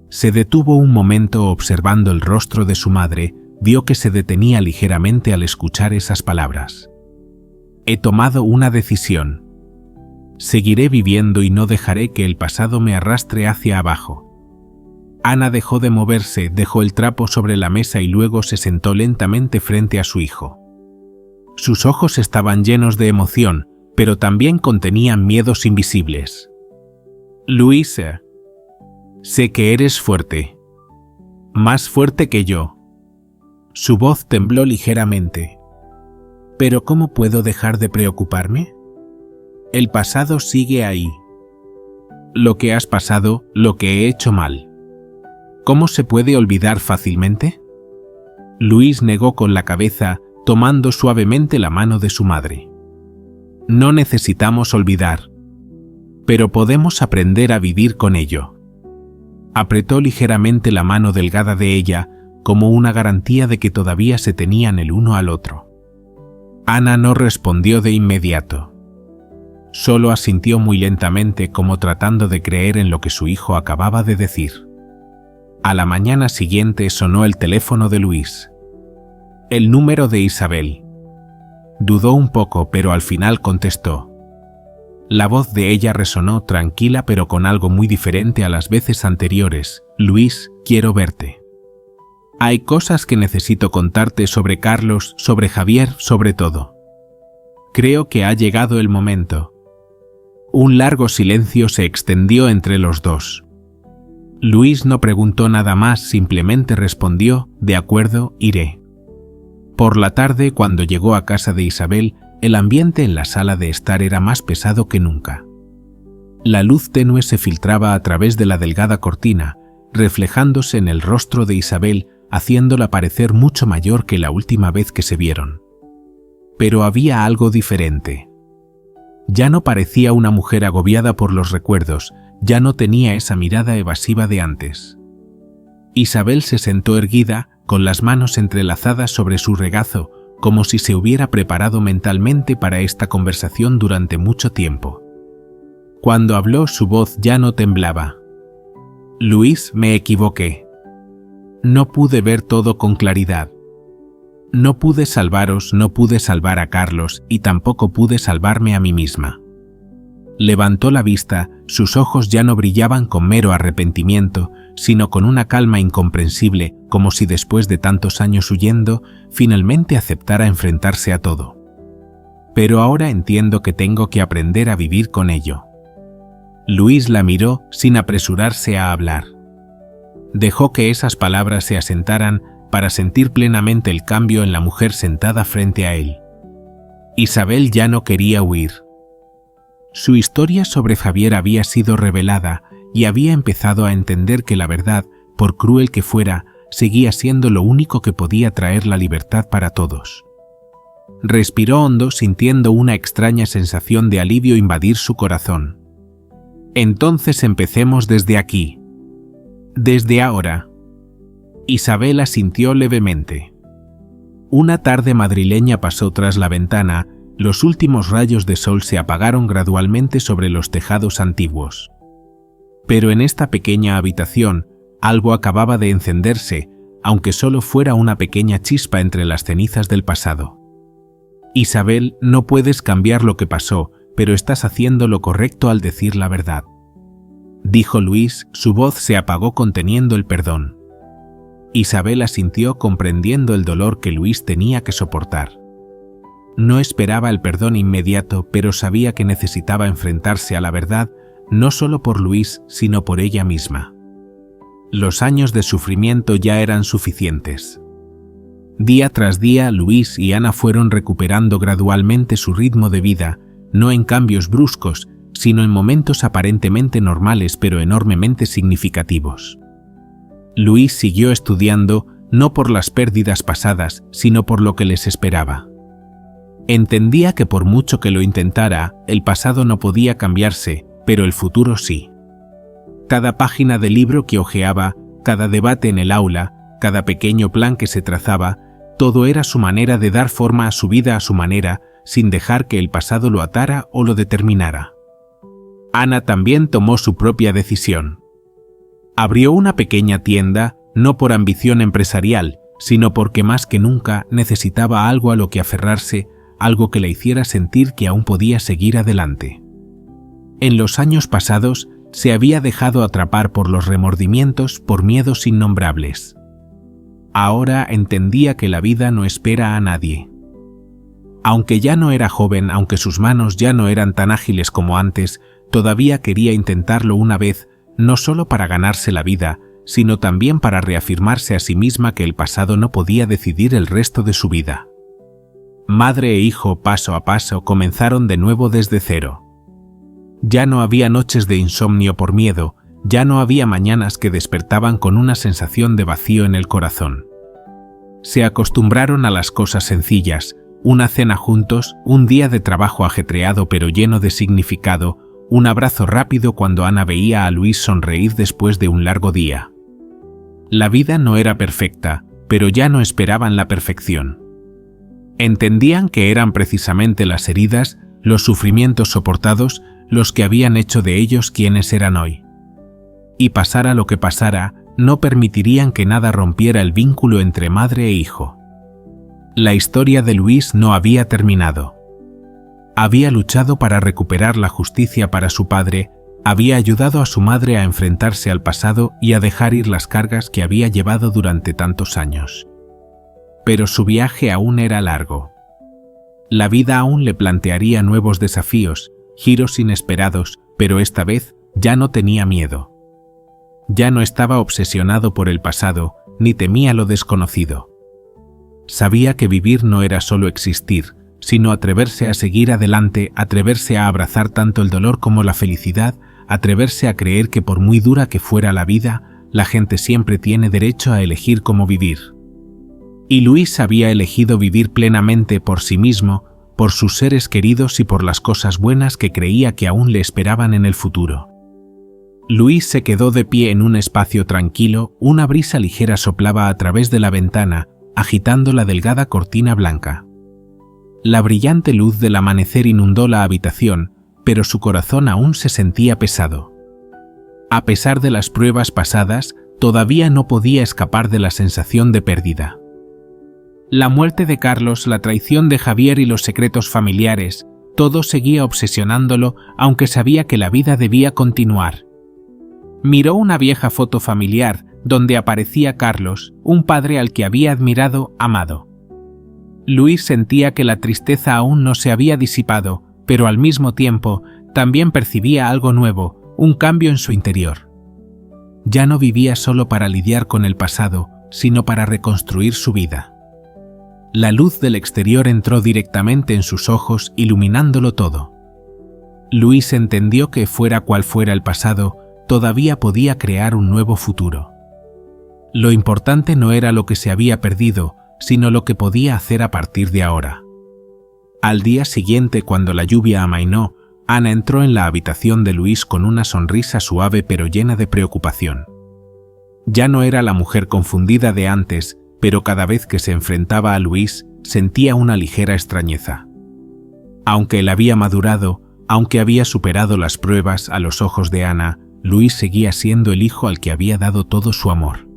Se detuvo un momento observando el rostro de su madre, vio que se detenía ligeramente al escuchar esas palabras. «He tomado una decisión». Seguiré viviendo y no dejaré que el pasado me arrastre hacia abajo. Ana dejó de moverse, dejó el trapo sobre la mesa y luego se sentó lentamente frente a su hijo. Sus ojos estaban llenos de emoción, pero también contenían miedos invisibles. Luisa, sé que eres fuerte. Más fuerte que yo. Su voz tembló ligeramente. ¿Pero cómo puedo dejar de preocuparme? El pasado sigue ahí. Lo que has pasado, lo que he hecho mal. ¿Cómo se puede olvidar fácilmente? Luis negó con la cabeza, tomando suavemente la mano de su madre. No necesitamos olvidar, pero podemos aprender a vivir con ello. Apretó ligeramente la mano delgada de ella, como una garantía de que todavía se tenían el uno al otro. Ana no respondió de inmediato. Solo asintió muy lentamente, como tratando de creer en lo que su hijo acababa de decir. A la mañana siguiente sonó el teléfono de Luis. El número de Isabel. Dudó un poco, pero al final contestó. La voz de ella resonó tranquila pero con algo muy diferente a las veces anteriores. Luis, quiero verte. Hay cosas que necesito contarte sobre Carlos, sobre Javier, sobre todo. Creo que ha llegado el momento. Un largo silencio se extendió entre los dos. Luis no preguntó nada más, simplemente respondió, de acuerdo, iré. Por la tarde, cuando llegó a casa de Isabel, el ambiente en la sala de estar era más pesado que nunca. La luz tenue se filtraba a través de la delgada cortina, reflejándose en el rostro de Isabel, haciéndola parecer mucho mayor que la última vez que se vieron. Pero había algo diferente. Ya no parecía una mujer agobiada por los recuerdos, ya no tenía esa mirada evasiva de antes. Isabel se sentó erguida, con las manos entrelazadas sobre su regazo, como si se hubiera preparado mentalmente para esta conversación durante mucho tiempo. Cuando habló, su voz ya no temblaba. Luis, me equivoqué. No pude ver todo con claridad. No pude salvaros, no pude salvar a Carlos y tampoco pude salvarme a mí misma. Levantó la vista, sus ojos ya no brillaban con mero arrepentimiento, sino con una calma incomprensible, como si después de tantos años huyendo, finalmente aceptara enfrentarse a todo. Pero ahora entiendo que tengo que aprender a vivir con ello. Luis la miró sin apresurarse a hablar. Dejó que esas palabras se asentaran para sentir plenamente el cambio en la mujer sentada frente a él. Isabel ya no quería huir. Su historia sobre Javier había sido revelada y había empezado a entender que la verdad, por cruel que fuera, seguía siendo lo único que podía traer la libertad para todos. Respiró hondo, sintiendo una extraña sensación de alivio invadir su corazón. Entonces empecemos desde aquí. Desde ahora. Isabel asintió levemente. Una tarde madrileña pasó tras la ventana, los últimos rayos de sol se apagaron gradualmente sobre los tejados antiguos. Pero en esta pequeña habitación, algo acababa de encenderse, aunque solo fuera una pequeña chispa entre las cenizas del pasado. Isabel, no puedes cambiar lo que pasó, pero estás haciendo lo correcto al decir la verdad. Dijo Luis, su voz se apagó conteniendo el perdón. Isabel asintió comprendiendo el dolor que Luis tenía que soportar. No esperaba el perdón inmediato, pero sabía que necesitaba enfrentarse a la verdad, no solo por Luis, sino por ella misma. Los años de sufrimiento ya eran suficientes. Día tras día, Luis y Ana fueron recuperando gradualmente su ritmo de vida, no en cambios bruscos, sino en momentos aparentemente normales pero enormemente significativos. Luis siguió estudiando, no por las pérdidas pasadas, sino por lo que les esperaba. Entendía que por mucho que lo intentara, el pasado no podía cambiarse, pero el futuro sí. Cada página del libro que hojeaba, cada debate en el aula, cada pequeño plan que se trazaba, todo era su manera de dar forma a su vida a su manera, sin dejar que el pasado lo atara o lo determinara. Ana también tomó su propia decisión. Abrió una pequeña tienda, no por ambición empresarial, sino porque más que nunca necesitaba algo a lo que aferrarse, algo que la hiciera sentir que aún podía seguir adelante. En los años pasados se había dejado atrapar por los remordimientos, por miedos innombrables. Ahora entendía que la vida no espera a nadie. Aunque ya no era joven, aunque sus manos ya no eran tan ágiles como antes, todavía quería intentarlo una vez, no solo para ganarse la vida, sino también para reafirmarse a sí misma que el pasado no podía decidir el resto de su vida. Madre e hijo, paso a paso, comenzaron de nuevo desde cero. Ya no había noches de insomnio por miedo, ya no había mañanas que despertaban con una sensación de vacío en el corazón. Se acostumbraron a las cosas sencillas, una cena juntos, un día de trabajo ajetreado pero lleno de significado, un abrazo rápido cuando Ana veía a Luis sonreír después de un largo día. La vida no era perfecta, pero ya no esperaban la perfección. Entendían que eran precisamente las heridas, los sufrimientos soportados, los que habían hecho de ellos quienes eran hoy. Y pasara lo que pasara, no permitirían que nada rompiera el vínculo entre madre e hijo. La historia de Luis no había terminado. Había luchado para recuperar la justicia para su padre, había ayudado a su madre a enfrentarse al pasado y a dejar ir las cargas que había llevado durante tantos años. Pero su viaje aún era largo. La vida aún le plantearía nuevos desafíos, giros inesperados, pero esta vez ya no tenía miedo. Ya no estaba obsesionado por el pasado, ni temía lo desconocido. Sabía que vivir no era solo existir, sino atreverse a seguir adelante, atreverse a abrazar tanto el dolor como la felicidad, atreverse a creer que por muy dura que fuera la vida, la gente siempre tiene derecho a elegir cómo vivir. Y Luis había elegido vivir plenamente por sí mismo, por sus seres queridos y por las cosas buenas que creía que aún le esperaban en el futuro. Luis se quedó de pie en un espacio tranquilo, una brisa ligera soplaba a través de la ventana, agitando la delgada cortina blanca. La brillante luz del amanecer inundó la habitación, pero su corazón aún se sentía pesado. A pesar de las pruebas pasadas, todavía no podía escapar de la sensación de pérdida. La muerte de Carlos, la traición de Javier y los secretos familiares, todo seguía obsesionándolo, aunque sabía que la vida debía continuar. Miró una vieja foto familiar donde aparecía Carlos, un padre al que había admirado, amado. Luis sentía que la tristeza aún no se había disipado, pero al mismo tiempo también percibía algo nuevo, un cambio en su interior. Ya no vivía solo para lidiar con el pasado, sino para reconstruir su vida. La luz del exterior entró directamente en sus ojos, iluminándolo todo. Luis entendió que fuera cual fuera el pasado, todavía podía crear un nuevo futuro. Lo importante no era lo que se había perdido, sino lo que podía hacer a partir de ahora. Al día siguiente, cuando la lluvia amainó, Ana entró en la habitación de Luis con una sonrisa suave pero llena de preocupación. Ya no era la mujer confundida de antes, pero cada vez que se enfrentaba a Luis, sentía una ligera extrañeza. Aunque él había madurado, aunque había superado las pruebas a los ojos de Ana, Luis seguía siendo el hijo al que había dado todo su amor.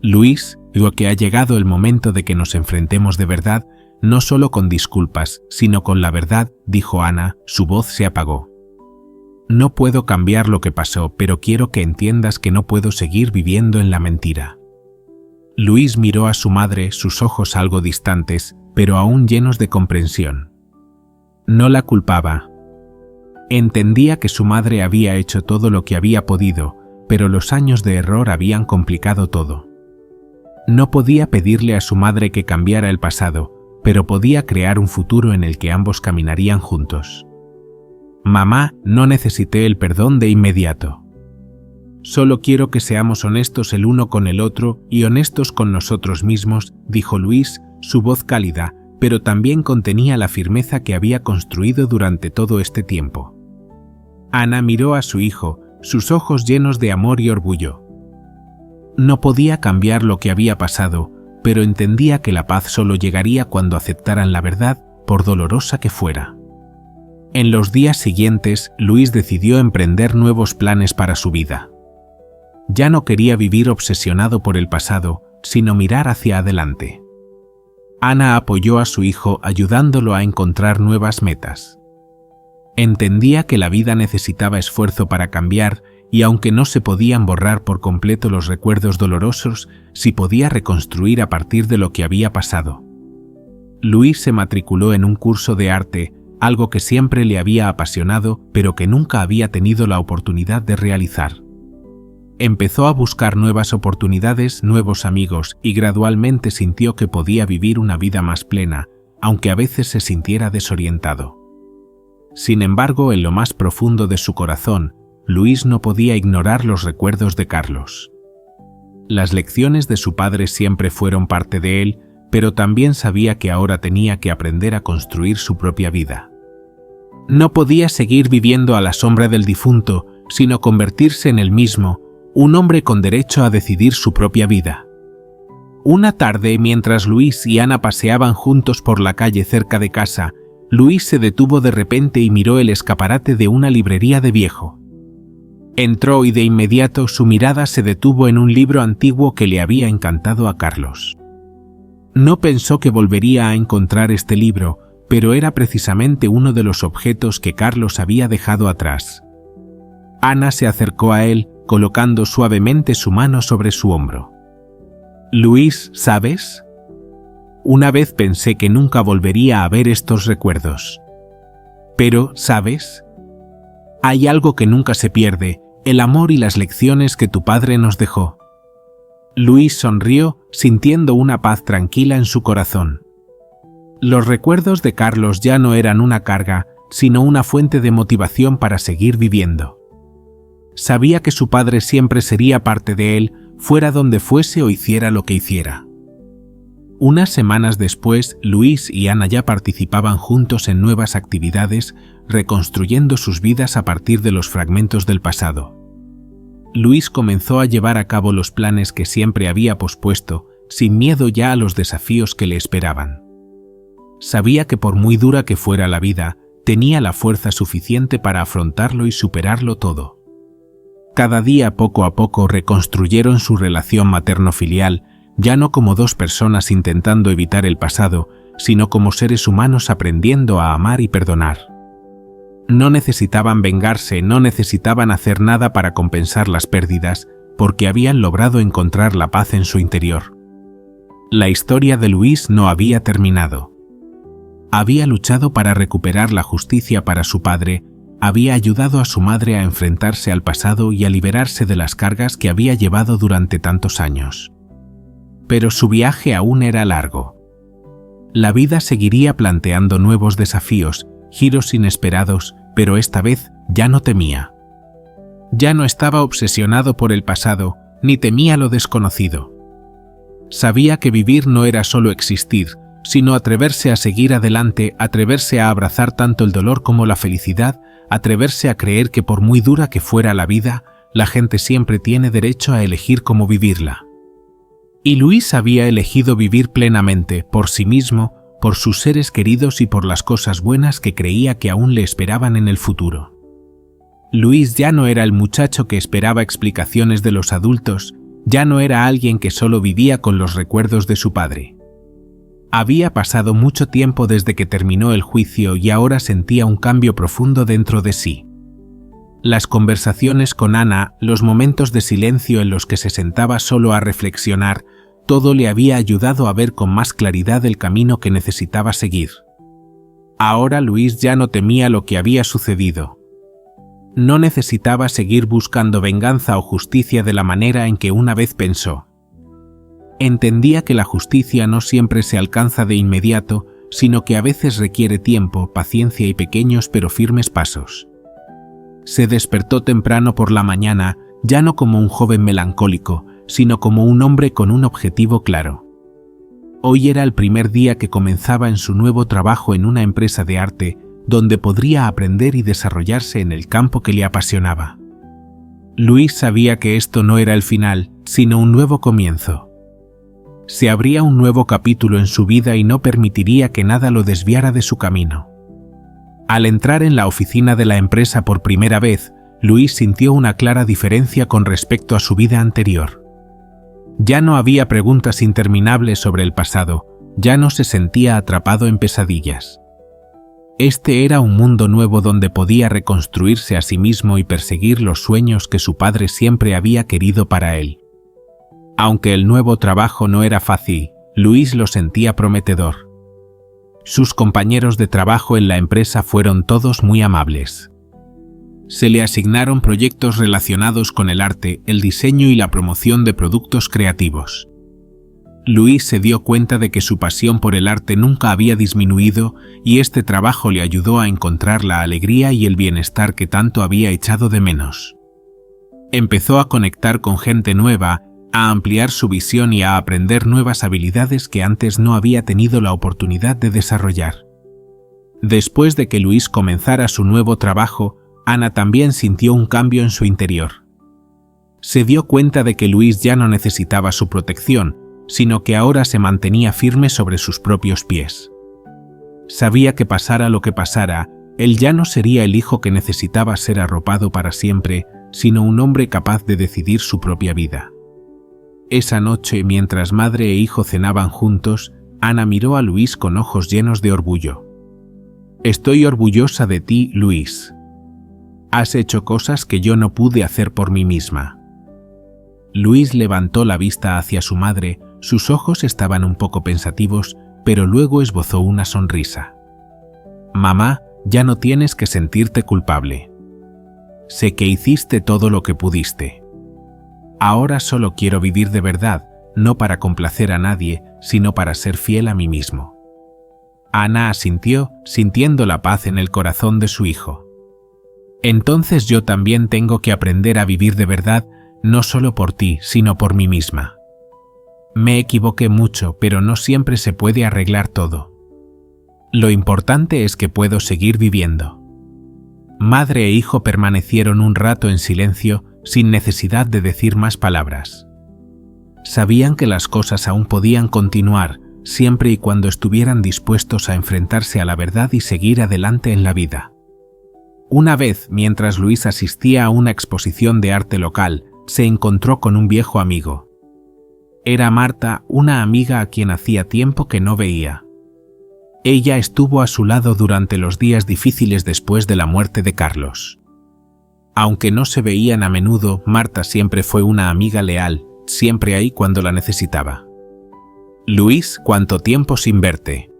Luis, digo que ha llegado el momento de que nos enfrentemos de verdad, no solo con disculpas, sino con la verdad, dijo Ana, su voz se apagó. No puedo cambiar lo que pasó, pero quiero que entiendas que no puedo seguir viviendo en la mentira. Luis miró a su madre, sus ojos algo distantes, pero aún llenos de comprensión. No la culpaba. Entendía que su madre había hecho todo lo que había podido, pero los años de error habían complicado todo. No podía pedirle a su madre que cambiara el pasado, pero podía crear un futuro en el que ambos caminarían juntos. Mamá, no necesité el perdón de inmediato. Solo quiero que seamos honestos el uno con el otro y honestos con nosotros mismos, dijo Luis, su voz cálida, pero también contenía la firmeza que había construido durante todo este tiempo. Ana miró a su hijo, sus ojos llenos de amor y orgullo. No podía cambiar lo que había pasado, pero entendía que la paz solo llegaría cuando aceptaran la verdad, por dolorosa que fuera. En los días siguientes, Luis decidió emprender nuevos planes para su vida. Ya no quería vivir obsesionado por el pasado, sino mirar hacia adelante. Ana apoyó a su hijo ayudándolo a encontrar nuevas metas. Entendía que la vida necesitaba esfuerzo para cambiar y aunque no se podían borrar por completo los recuerdos dolorosos, sí podía reconstruir a partir de lo que había pasado. Luis se matriculó en un curso de arte, algo que siempre le había apasionado, pero que nunca había tenido la oportunidad de realizar. Empezó a buscar nuevas oportunidades, nuevos amigos, y gradualmente sintió que podía vivir una vida más plena, aunque a veces se sintiera desorientado. Sin embargo, en lo más profundo de su corazón, Luis no podía ignorar los recuerdos de Carlos. Las lecciones de su padre siempre fueron parte de él, pero también sabía que ahora tenía que aprender a construir su propia vida. No podía seguir viviendo a la sombra del difunto, sino convertirse en él mismo, un hombre con derecho a decidir su propia vida. Una tarde, mientras Luis y Ana paseaban juntos por la calle cerca de casa, Luis se detuvo de repente y miró el escaparate de una librería de viejo. Entró y de inmediato su mirada se detuvo en un libro antiguo que le había encantado a Carlos. No pensó que volvería a encontrar este libro, pero era precisamente uno de los objetos que Carlos había dejado atrás. Ana se acercó a él, colocando suavemente su mano sobre su hombro. «Luis, ¿sabes? Una vez pensé que nunca volvería a ver estos recuerdos. Pero, ¿sabes? Hay algo que nunca se pierde, el amor y las lecciones que tu padre nos dejó». Luis sonrió, sintiendo una paz tranquila en su corazón. Los recuerdos de Carlos ya no eran una carga, sino una fuente de motivación para seguir viviendo. Sabía que su padre siempre sería parte de él, fuera donde fuese o hiciera lo que hiciera. Unas semanas después, Luis y Ana ya participaban juntos en nuevas actividades, reconstruyendo sus vidas a partir de los fragmentos del pasado. Luis comenzó a llevar a cabo los planes que siempre había pospuesto, sin miedo ya a los desafíos que le esperaban. Sabía que por muy dura que fuera la vida, tenía la fuerza suficiente para afrontarlo y superarlo todo. Cada día, poco a poco, reconstruyeron su relación materno-filial, ya no como dos personas intentando evitar el pasado, sino como seres humanos aprendiendo a amar y perdonar. No necesitaban vengarse, no necesitaban hacer nada para compensar las pérdidas, porque habían logrado encontrar la paz en su interior. La historia de Luis no había terminado. Había luchado para recuperar la justicia para su padre, había ayudado a su madre a enfrentarse al pasado y a liberarse de las cargas que había llevado durante tantos años. Pero su viaje aún era largo. La vida seguiría planteando nuevos desafíos, giros inesperados, pero esta vez ya no temía. Ya no estaba obsesionado por el pasado, ni temía lo desconocido. Sabía que vivir no era solo existir, sino atreverse a seguir adelante, atreverse a abrazar tanto el dolor como la felicidad, atreverse a creer que por muy dura que fuera la vida, la gente siempre tiene derecho a elegir cómo vivirla. Y Luis había elegido vivir plenamente, por sí mismo, por sus seres queridos y por las cosas buenas que creía que aún le esperaban en el futuro. Luis ya no era el muchacho que esperaba explicaciones de los adultos, ya no era alguien que solo vivía con los recuerdos de su padre. Había pasado mucho tiempo desde que terminó el juicio y ahora sentía un cambio profundo dentro de sí. Las conversaciones con Ana, los momentos de silencio en los que se sentaba solo a reflexionar, todo le había ayudado a ver con más claridad el camino que necesitaba seguir. Ahora Luis ya no temía lo que había sucedido. No necesitaba seguir buscando venganza o justicia de la manera en que una vez pensó. Entendía que la justicia no siempre se alcanza de inmediato, sino que a veces requiere tiempo, paciencia y pequeños pero firmes pasos. Se despertó temprano por la mañana, ya no como un joven melancólico, sino como un hombre con un objetivo claro. Hoy era el primer día que comenzaba en su nuevo trabajo en una empresa de arte, donde podría aprender y desarrollarse en el campo que le apasionaba. Luis sabía que esto no era el final, sino un nuevo comienzo. Se abría un nuevo capítulo en su vida y no permitiría que nada lo desviara de su camino. Al entrar en la oficina de la empresa por primera vez, Luis sintió una clara diferencia con respecto a su vida anterior. Ya no había preguntas interminables sobre el pasado, ya no se sentía atrapado en pesadillas. Este era un mundo nuevo donde podía reconstruirse a sí mismo y perseguir los sueños que su padre siempre había querido para él. Aunque el nuevo trabajo no era fácil, Luis lo sentía prometedor. Sus compañeros de trabajo en la empresa fueron todos muy amables. Se le asignaron proyectos relacionados con el arte, el diseño y la promoción de productos creativos. Luis se dio cuenta de que su pasión por el arte nunca había disminuido y este trabajo le ayudó a encontrar la alegría y el bienestar que tanto había echado de menos. Empezó a conectar con gente nueva, a ampliar su visión y a aprender nuevas habilidades que antes no había tenido la oportunidad de desarrollar. Después de que Luis comenzara su nuevo trabajo, Ana también sintió un cambio en su interior. Se dio cuenta de que Luis ya no necesitaba su protección, sino que ahora se mantenía firme sobre sus propios pies. Sabía que pasara lo que pasara, él ya no sería el hijo que necesitaba ser arropado para siempre, sino un hombre capaz de decidir su propia vida. Esa noche, mientras madre e hijo cenaban juntos, Ana miró a Luis con ojos llenos de orgullo. «Estoy orgullosa de ti, Luis. Has hecho cosas que yo no pude hacer por mí misma». Luis levantó la vista hacia su madre, sus ojos estaban un poco pensativos, pero luego esbozó una sonrisa. «Mamá, ya no tienes que sentirte culpable. Sé que hiciste todo lo que pudiste. Ahora solo quiero vivir de verdad, no para complacer a nadie, sino para ser fiel a mí mismo». Ana asintió, sintiendo la paz en el corazón de su hijo. «Entonces yo también tengo que aprender a vivir de verdad, no solo por ti, sino por mí misma. Me equivoqué mucho, pero no siempre se puede arreglar todo. Lo importante es que puedo seguir viviendo». Madre e hijo permanecieron un rato en silencio, sin necesidad de decir más palabras. Sabían que las cosas aún podían continuar, siempre y cuando estuvieran dispuestos a enfrentarse a la verdad y seguir adelante en la vida. Una vez, mientras Luis asistía a una exposición de arte local, se encontró con un viejo amigo. Era Marta, una amiga a quien hacía tiempo que no veía. Ella estuvo a su lado durante los días difíciles después de la muerte de Carlos. Aunque no se veían a menudo, Marta siempre fue una amiga leal, siempre ahí cuando la necesitaba. «Luis, ¿cuánto tiempo sin verte?»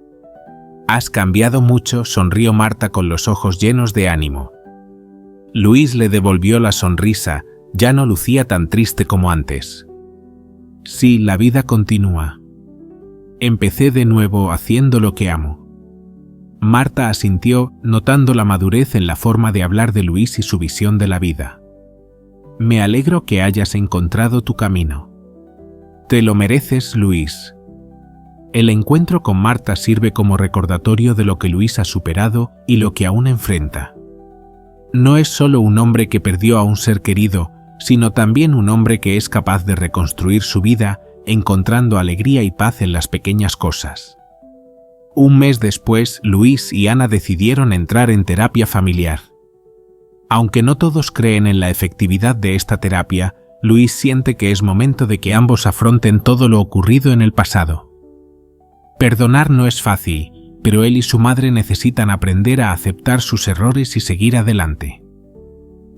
«Has cambiado mucho», sonrió Marta con los ojos llenos de ánimo. Luis le devolvió la sonrisa, ya no lucía tan triste como antes. «Sí, la vida continúa. Empecé de nuevo haciendo lo que amo». Marta asintió, notando la madurez en la forma de hablar de Luis y su visión de la vida. «Me alegro que hayas encontrado tu camino. Te lo mereces, Luis». El encuentro con Marta sirve como recordatorio de lo que Luis ha superado y lo que aún enfrenta. No es solo un hombre que perdió a un ser querido, sino también un hombre que es capaz de reconstruir su vida, encontrando alegría y paz en las pequeñas cosas. Un mes después, Luis y Ana decidieron entrar en terapia familiar. Aunque no todos creen en la efectividad de esta terapia, Luis siente que es momento de que ambos afronten todo lo ocurrido en el pasado. Perdonar no es fácil, pero él y su madre necesitan aprender a aceptar sus errores y seguir adelante.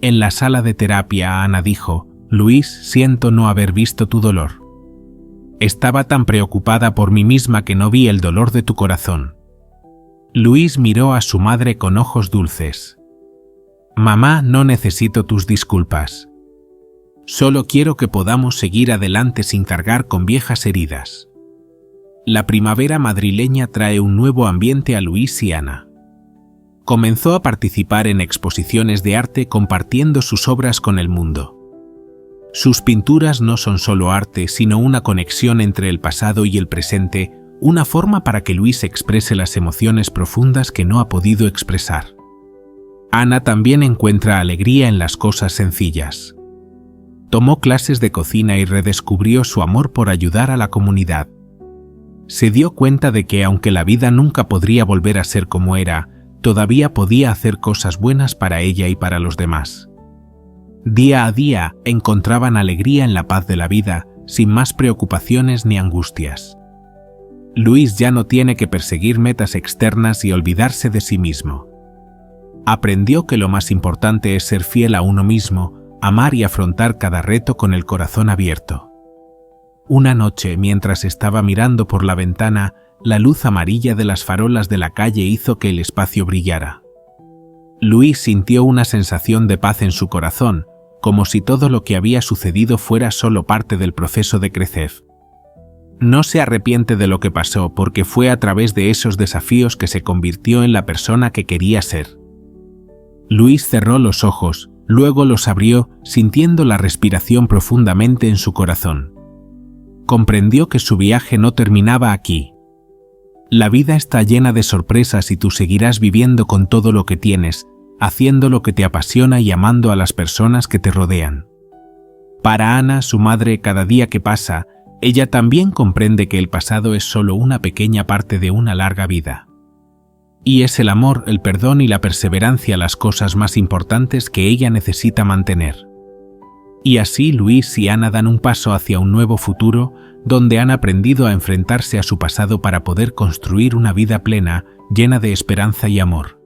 En la sala de terapia, Ana dijo: «Luis, siento no haber visto tu dolor. Estaba tan preocupada por mí misma que no vi el dolor de tu corazón». Luis miró a su madre con ojos dulces. «Mamá, no necesito tus disculpas. Solo quiero que podamos seguir adelante sin cargar con viejas heridas». La primavera madrileña trae un nuevo ambiente a Luis y Ana. Comenzó a participar en exposiciones de arte compartiendo sus obras con el mundo. Sus pinturas no son solo arte, sino una conexión entre el pasado y el presente, una forma para que Luis exprese las emociones profundas que no ha podido expresar. Ana también encuentra alegría en las cosas sencillas. Tomó clases de cocina y redescubrió su amor por ayudar a la comunidad. Se dio cuenta de que aunque la vida nunca podría volver a ser como era, todavía podía hacer cosas buenas para ella y para los demás. Día a día encontraban alegría en la paz de la vida, sin más preocupaciones ni angustias. Luis ya no tiene que perseguir metas externas y olvidarse de sí mismo. Aprendió que lo más importante es ser fiel a uno mismo, amar y afrontar cada reto con el corazón abierto. Una noche, mientras estaba mirando por la ventana, la luz amarilla de las farolas de la calle hizo que el espacio brillara. Luis sintió una sensación de paz en su corazón, como si todo lo que había sucedido fuera solo parte del proceso de crecer. No se arrepiente de lo que pasó porque fue a través de esos desafíos que se convirtió en la persona que quería ser. Luis cerró los ojos, luego los abrió, sintiendo la respiración profundamente en su corazón. Comprendió que su viaje no terminaba aquí. La vida está llena de sorpresas y tú seguirás viviendo con todo lo que tienes, haciendo lo que te apasiona y amando a las personas que te rodean. Para Ana, su madre, cada día que pasa, ella también comprende que el pasado es solo una pequeña parte de una larga vida. Y es el amor, el perdón y la perseverancia las cosas más importantes que ella necesita mantener. Y así Luis y Ana dan un paso hacia un nuevo futuro, donde han aprendido a enfrentarse a su pasado para poder construir una vida plena, llena de esperanza y amor.